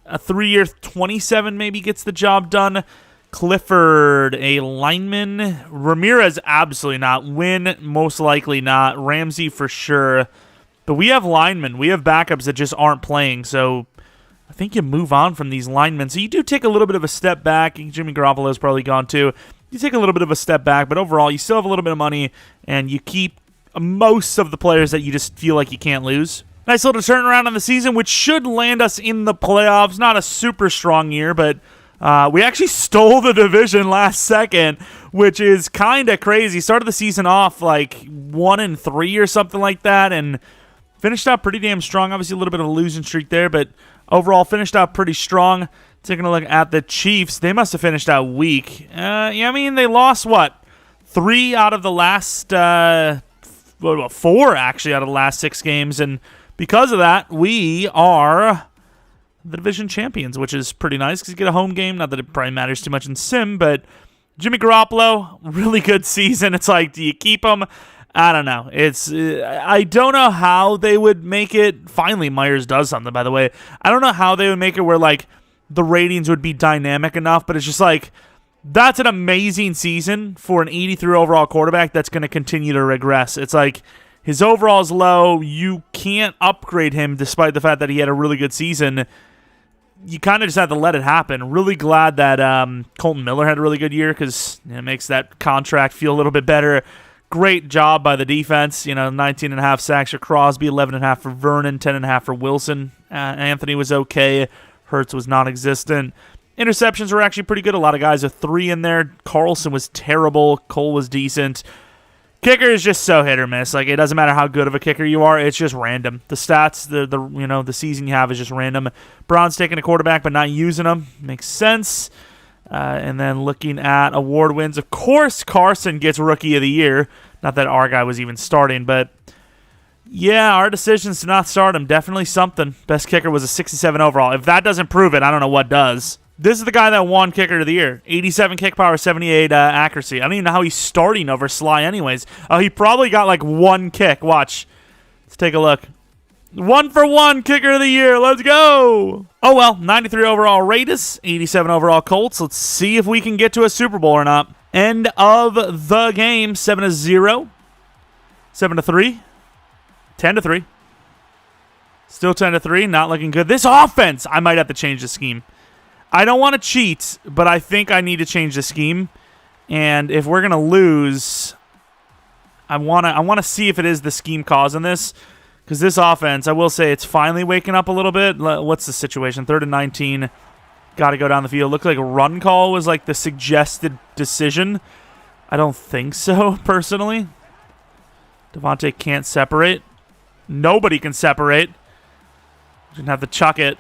A 3-year 27 maybe gets the job done. Clifford, a lineman. Ramirez, absolutely not. Wynn, most likely not. Ramsey, for sure. But we have linemen. We have backups that just aren't playing. So I think you move on from these linemen. So you do take a little bit of a step back. Jimmy Garoppolo's probably gone too. You take a little bit of a step back. But overall, you still have a little bit of money. And you keep most of the players that you just feel like you can't lose. Nice little turnaround on the season, which should land us in the playoffs. Not a super strong year, but we actually stole the division last second, which is kind of crazy. Started the season off like 1-3 or something like that, and finished out pretty damn strong. Obviously, a little bit of a losing streak there, but overall finished out pretty strong. Taking a look at the Chiefs, they must have finished out weak. They lost 3 out of the last 4 actually out of the last 6 games, and because of that, we are the division champions, which is pretty nice because you get a home game. Not that it probably matters too much in Sim, but Jimmy Garoppolo, really good season. It's like, do you keep him? I don't know. I don't know how they would make it. Finally, Myers does something, by the way. I don't know how they would make it where like the ratings would be dynamic enough, but it's just like, that's an amazing season for an 83 overall quarterback that's going to continue to regress. It's like, his overall is low. You can't upgrade him despite the fact that he had a really good season. you kind of just had to let it happen. Really glad that Colton Miller had a really good year because it makes that contract feel a little bit better. Great job by the defense. 19.5 sacks for Crosby, 11.5 for Vernon, 10.5 for Wilson. Anthony was okay. Hurts was non-existent. Interceptions were actually pretty good. A lot of guys with 3 in there. Carlson was terrible. Cole was decent. Kicker is just so hit or miss. Like, it doesn't matter how good of a kicker you are. It's just random. The stats, the season you have is just random. Braun's taking a quarterback but not using them. Makes sense. And then looking at award wins, of course Carson gets Rookie of the Year. Not that our guy was even starting, but yeah, our decisions to not start him, definitely something. Best kicker was a 67 overall. If that doesn't prove it, I don't know what does. This is the guy that won Kicker of the Year. 87 kick power, 78 accuracy. I don't even know how he's starting over Sly anyways. Oh, he probably got like 1 kick. Watch. Let's take a look. 1 for 1 Kicker of the Year. Let's go. Oh, well. 93 overall Raiders, 87 overall Colts. Let's see if we can get to a Super Bowl or not. End of the game. 7-0. 7-3. 10-3. Still 10-3. Not looking good. This offense, I might have to change the scheme. I don't want to cheat, but I think I need to change the scheme. And if we're going to lose, I want to see if it is the scheme causing this. Because this offense, I will say, it's finally waking up a little bit. What's the situation? 3rd and 19. Got to go down the field. Looked like a run call was like the suggested decision. I don't think so, personally. Devontae can't separate. Nobody can separate. Gonna have to chuck it.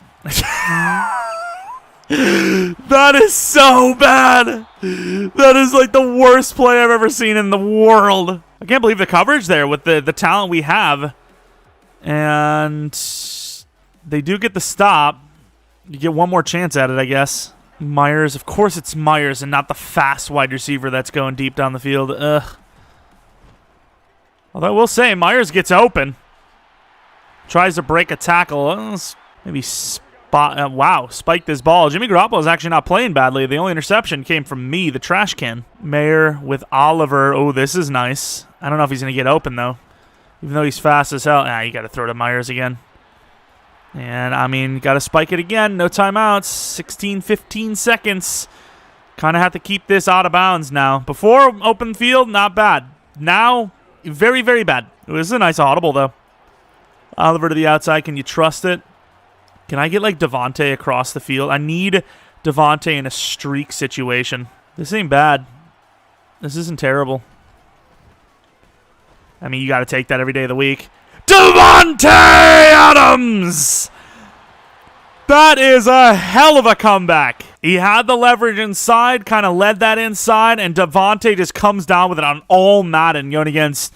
That is so bad. That is like the worst play I've ever seen in the world. I can't believe the coverage there with the talent we have. And they do get the stop. You get one more chance at it, I guess. Myers. Of course it's Myers and not the fast wide receiver that's going deep down the field. Ugh. Although I will say, Myers gets open. Tries to break a tackle. Maybe spiked this ball. Jimmy Garoppolo is actually not playing badly. The only interception came from me, the trash can. Mayer with Oliver. Oh, this is nice. I don't know if he's going to get open, though. Even though he's fast as hell. You got to throw to Myers again. And, I mean, got to spike it again. No timeouts. 16, 15 seconds. Kind of have to keep this out of bounds now. Before, open field, not bad. Now, very, very bad. This is a nice audible, though. Oliver to the outside. Can you trust it? Can I get, like, Devontae across the field? I need Devontae in a streak situation. This ain't bad. This isn't terrible. I mean, you got to take that every day of the week. Davante Adams! That is a hell of a comeback. He had the leverage inside, kind of led that inside, and Davante just comes down with it on all Madden going against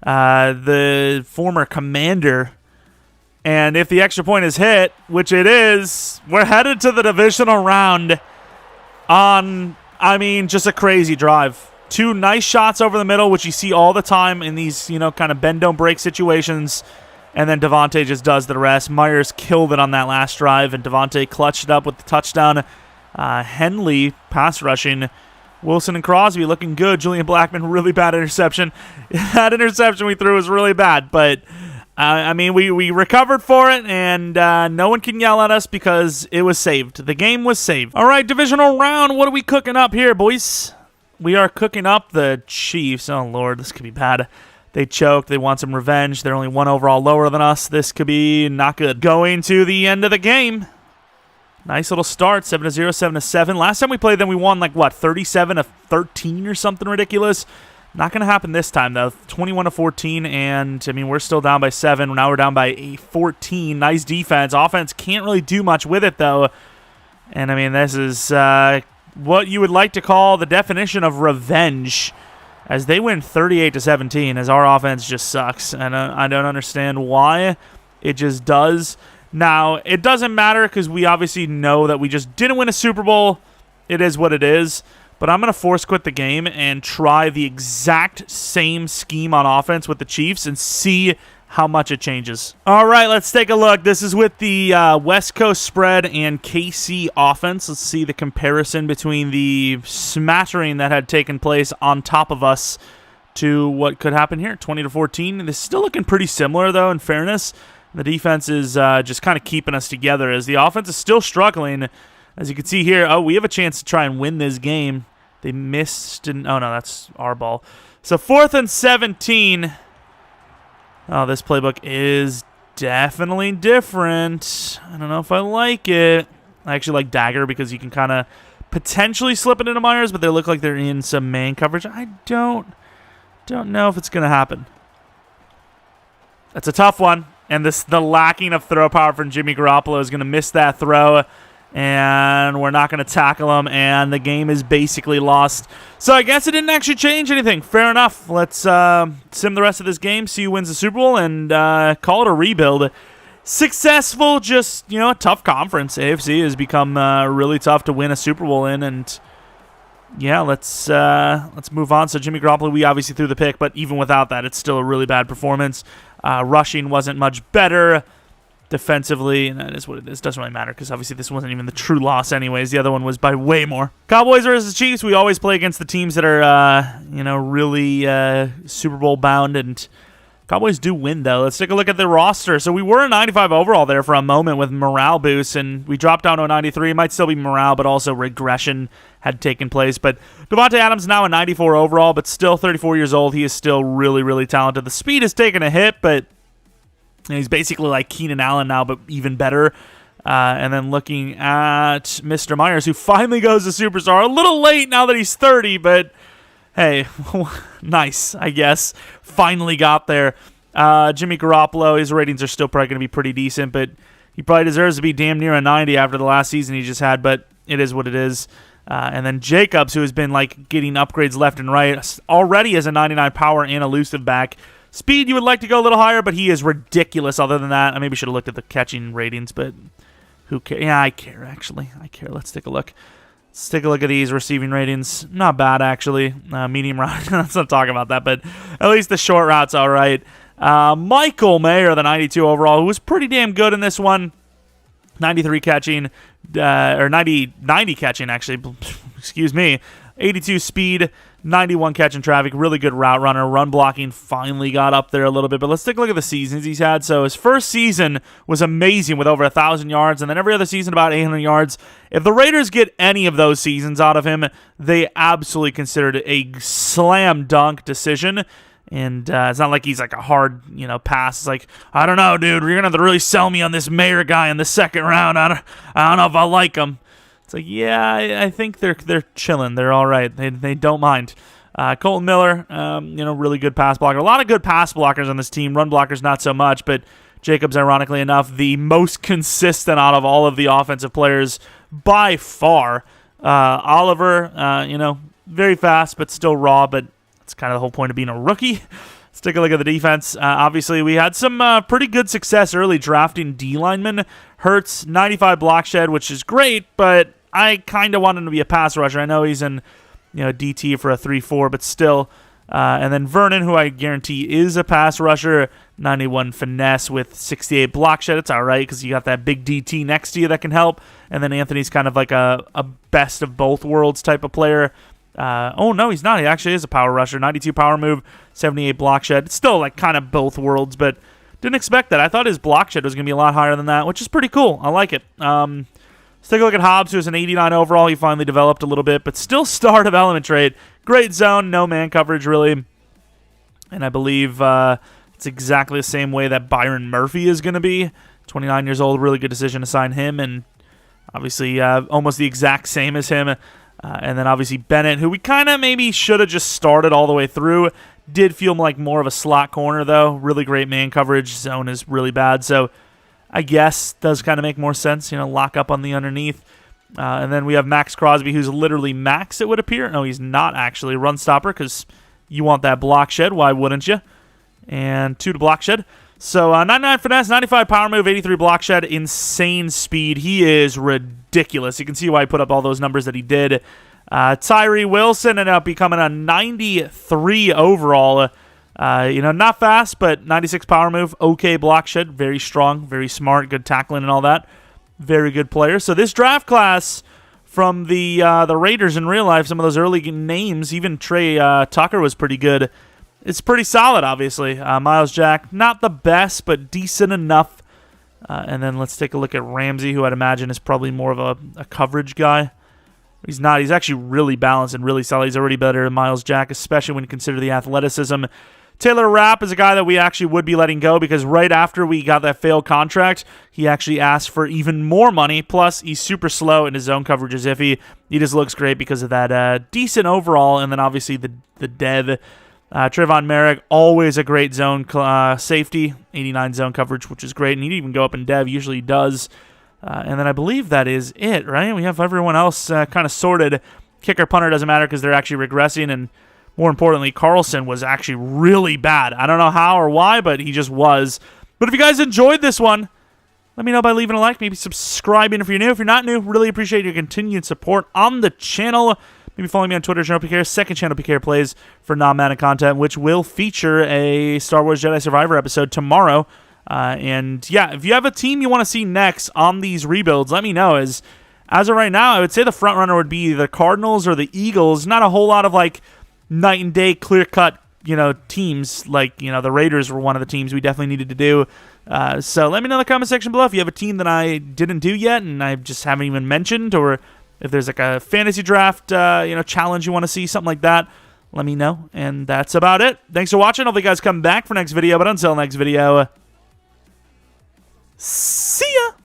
the former Commander. And if the extra point is hit, which it is, we're headed to the divisional round on, I mean, just a crazy drive. 2 nice shots over the middle, which you see all the time in these, kind of bend-don't-break situations. And then Devontae just does the rest. Myers killed it on that last drive, and Devontae clutched it up with the touchdown. Henley pass rushing. Wilson and Crosby looking good. Julian Blackmon, really bad interception. That interception we threw was really bad, but I mean, we recovered for it, and no one can yell at us because it was saved. The game was saved. All right, divisional round. What are we cooking up here, boys? We are cooking up the Chiefs. Oh, Lord, this could be bad. They choked. They want some revenge. They're only 1 overall lower than us. This could be not good. Going to the end of the game. Nice little start. 7-0, 7-7. Last time we played them, we won, 37-13 or something ridiculous. Not going to happen this time, though. 21-14, and, I mean, we're still down by 7. Now we're down by 14. Nice defense. Offense can't really do much with it, though. And, I mean, this is what you would like to call the definition of revenge, as they win 38-17, as our offense just sucks. And I don't understand why. It just does. Now, it doesn't matter because we obviously know that we just didn't win a Super Bowl. It is what it is. But I'm going to force quit the game and try the exact same scheme on offense with the Chiefs and see how much it changes. All right, let's take a look. This is with the West Coast spread and KC offense. Let's see the comparison between the smattering that had taken place on top of us to what could happen here. 20-14. This is still looking pretty similar, though, in fairness. The defense is just kind of keeping us together as the offense is still struggling. As you can see here, oh, we have a chance to try and win this game. They missed. Oh, no, that's our ball. So 4th and 17. Oh, this playbook is definitely different. I don't know if I like it. I actually like Dagger because you can kind of potentially slip it into Myers, but they look like they're in some man coverage. I don't know if it's going to happen. That's a tough one. And the lacking of throw power from Jimmy Garoppolo is going to miss that throw. And we're not going to tackle him. And the game is basically lost. So I guess it didn't actually change anything. Fair enough. Let's sim the rest of this game, see who wins the Super Bowl, and call it a rebuild. Successful, just, a tough conference. AFC has become really tough to win a Super Bowl in. And yeah, let's move on. So Jimmy Garoppolo, we obviously threw the pick, but even without that, it's still a really bad performance. Rushing wasn't much better. Defensively, and that is what it is. Doesn't really matter because obviously this wasn't even the true loss anyways. The other one was by way more. Cowboys versus Chiefs. We always play against the teams that are, really Super Bowl bound, and Cowboys do win, though. Let's take a look at the roster. So we were a 95 overall there for a moment with morale boost, and we dropped down to a 93. It might still be morale, but also regression had taken place. But Davante Adams now a 94 overall, but still 34 years old. He is still really, really talented. The speed has taken a hit, but he's basically like Keenan Allen now, but even better. And then looking at Mr. Myers, who finally goes to Superstar. A little late now that he's 30, but hey, nice, I guess. Finally got there. Jimmy Garoppolo, his ratings are still probably going to be pretty decent, but he probably deserves to be damn near a 90 after the last season he just had, but it is what it is. And then Jacobs, who has been like getting upgrades left and right, already has a 99 power and elusive back. Speed, you would like to go a little higher, but he is ridiculous other than that. I maybe should have looked at the catching ratings, but who cares? Yeah, I care, actually. I care. Let's take a look. Let's take a look at these receiving ratings. Not bad, actually. Medium route. Let's not talk about that, but at least the short route's all right. Michael Mayer, the 92 overall, who was pretty damn good in this one. 93 catching, or 90 catching, actually. Excuse me. 82 speed, 91 catching traffic, really good route runner. Run blocking finally got up there a little bit, but let's take a look at the seasons he's had. So his first season was amazing with over 1,000 yards, and then every other season about 800 yards. If the Raiders get any of those seasons out of him, they absolutely considered it a slam dunk decision. And it's not like he's like a hard, pass. It's like, I don't know, dude. You're going to have to really sell me on this Mayer guy in the second round. I don't know if I like him. It's like, yeah, I think they're chilling. They're all right. They don't mind. Colton Miller, really good pass blocker. A lot of good pass blockers on this team. Run blockers, not so much. But Jacobs, ironically enough, the most consistent out of all of the offensive players by far. Oliver, very fast, but still raw. But it's kind of the whole point of being a rookie. Let's take a look at the defense. Obviously, we had some pretty good success early drafting D linemen. Hurts, 95 block shed, which is great, but I kind of want him to be a pass rusher. I know he's in DT for a 3-4, but still. And then Vernon, who I guarantee is a pass rusher, 91 finesse with 68 block shed. It's all right because you got that big DT next to you that can help. And then Anthony's kind of like a best of both worlds type of player. Oh, no, he's not. He actually is a power rusher. 92 power move, 78 block shed. It's still like kind of both worlds, but didn't expect that. I thought his block shed was going to be a lot higher than that, which is pretty cool. I like it. Let's take a look at Hobbs, who was an 89 overall. He finally developed a little bit, but still star development trait. Great zone, no man coverage, really. And I believe it's exactly the same way that Byron Murphy is going to be. 29 years old, really good decision to sign him, and obviously almost the exact same as him. And then obviously Bennett, who we kind of maybe should have just started all the way through. Did feel like more of a slot corner, though. Really great man coverage. Zone is really bad, so I guess does kind of make more sense, lock up on the underneath. And then we have Max Crosby, who's literally Max, it would appear. No, he's not actually. Run stopper, because you want that block shed. Why wouldn't you? And 2 to block shed. So 99 finesse, 95 power move, 83 block shed, insane speed. He is ridiculous. You can see why he put up all those numbers that he did. Tyree Wilson ended up becoming a 93 overall. Not fast, but 96 power move, okay block shed, very strong, very smart, good tackling and all that. Very good player. So this draft class from the Raiders in real life, some of those early names, even Trey Tucker was pretty good. It's pretty solid, obviously. Miles Jack, not the best, but decent enough And then let's take a look at Ramsey, who I'd imagine is probably more of a coverage guy. He's not. He's actually really balanced and really solid. He's already better than Miles Jack, especially when you consider the athleticism. Taylor Rapp is a guy that we actually would be letting go because right after we got that failed contract, he actually asked for even more money. Plus, he's super slow and his zone coverage is iffy. He just looks great because of that decent overall, and then obviously the dev. Trayvon Merrick, always a great zone safety, 89 zone coverage, which is great, and he'd even go up in dev, usually does. And then I believe that is it, right? We have everyone else kind of sorted. Kicker, punter doesn't matter because they're actually regressing, and more importantly, Carlson was actually really bad. I don't know how or why, but he just was. But if you guys enjoyed this one, let me know by leaving a like, maybe subscribing if you're new. If you're not new, really appreciate your continued support on the channel. Maybe follow me on Twitter, Jeromepkr, second channel PKR Plays for non-Madden content, which will feature a Star Wars Jedi Survivor episode tomorrow. And yeah, if you have a team you want to see next on these rebuilds, let me know. As of right now, I would say the front runner would be the Cardinals or the Eagles. Not a whole lot of like night and day clear-cut, teams. Like, the Raiders were one of the teams we definitely needed to do. So let me know in the comment section below if you have a team that I didn't do yet and I just haven't even mentioned, or if there's like a fantasy draft, challenge you want to see, something like that. Let me know. And that's about it. Thanks for watching. Hopefully you guys come back for next video. But until next video, see ya!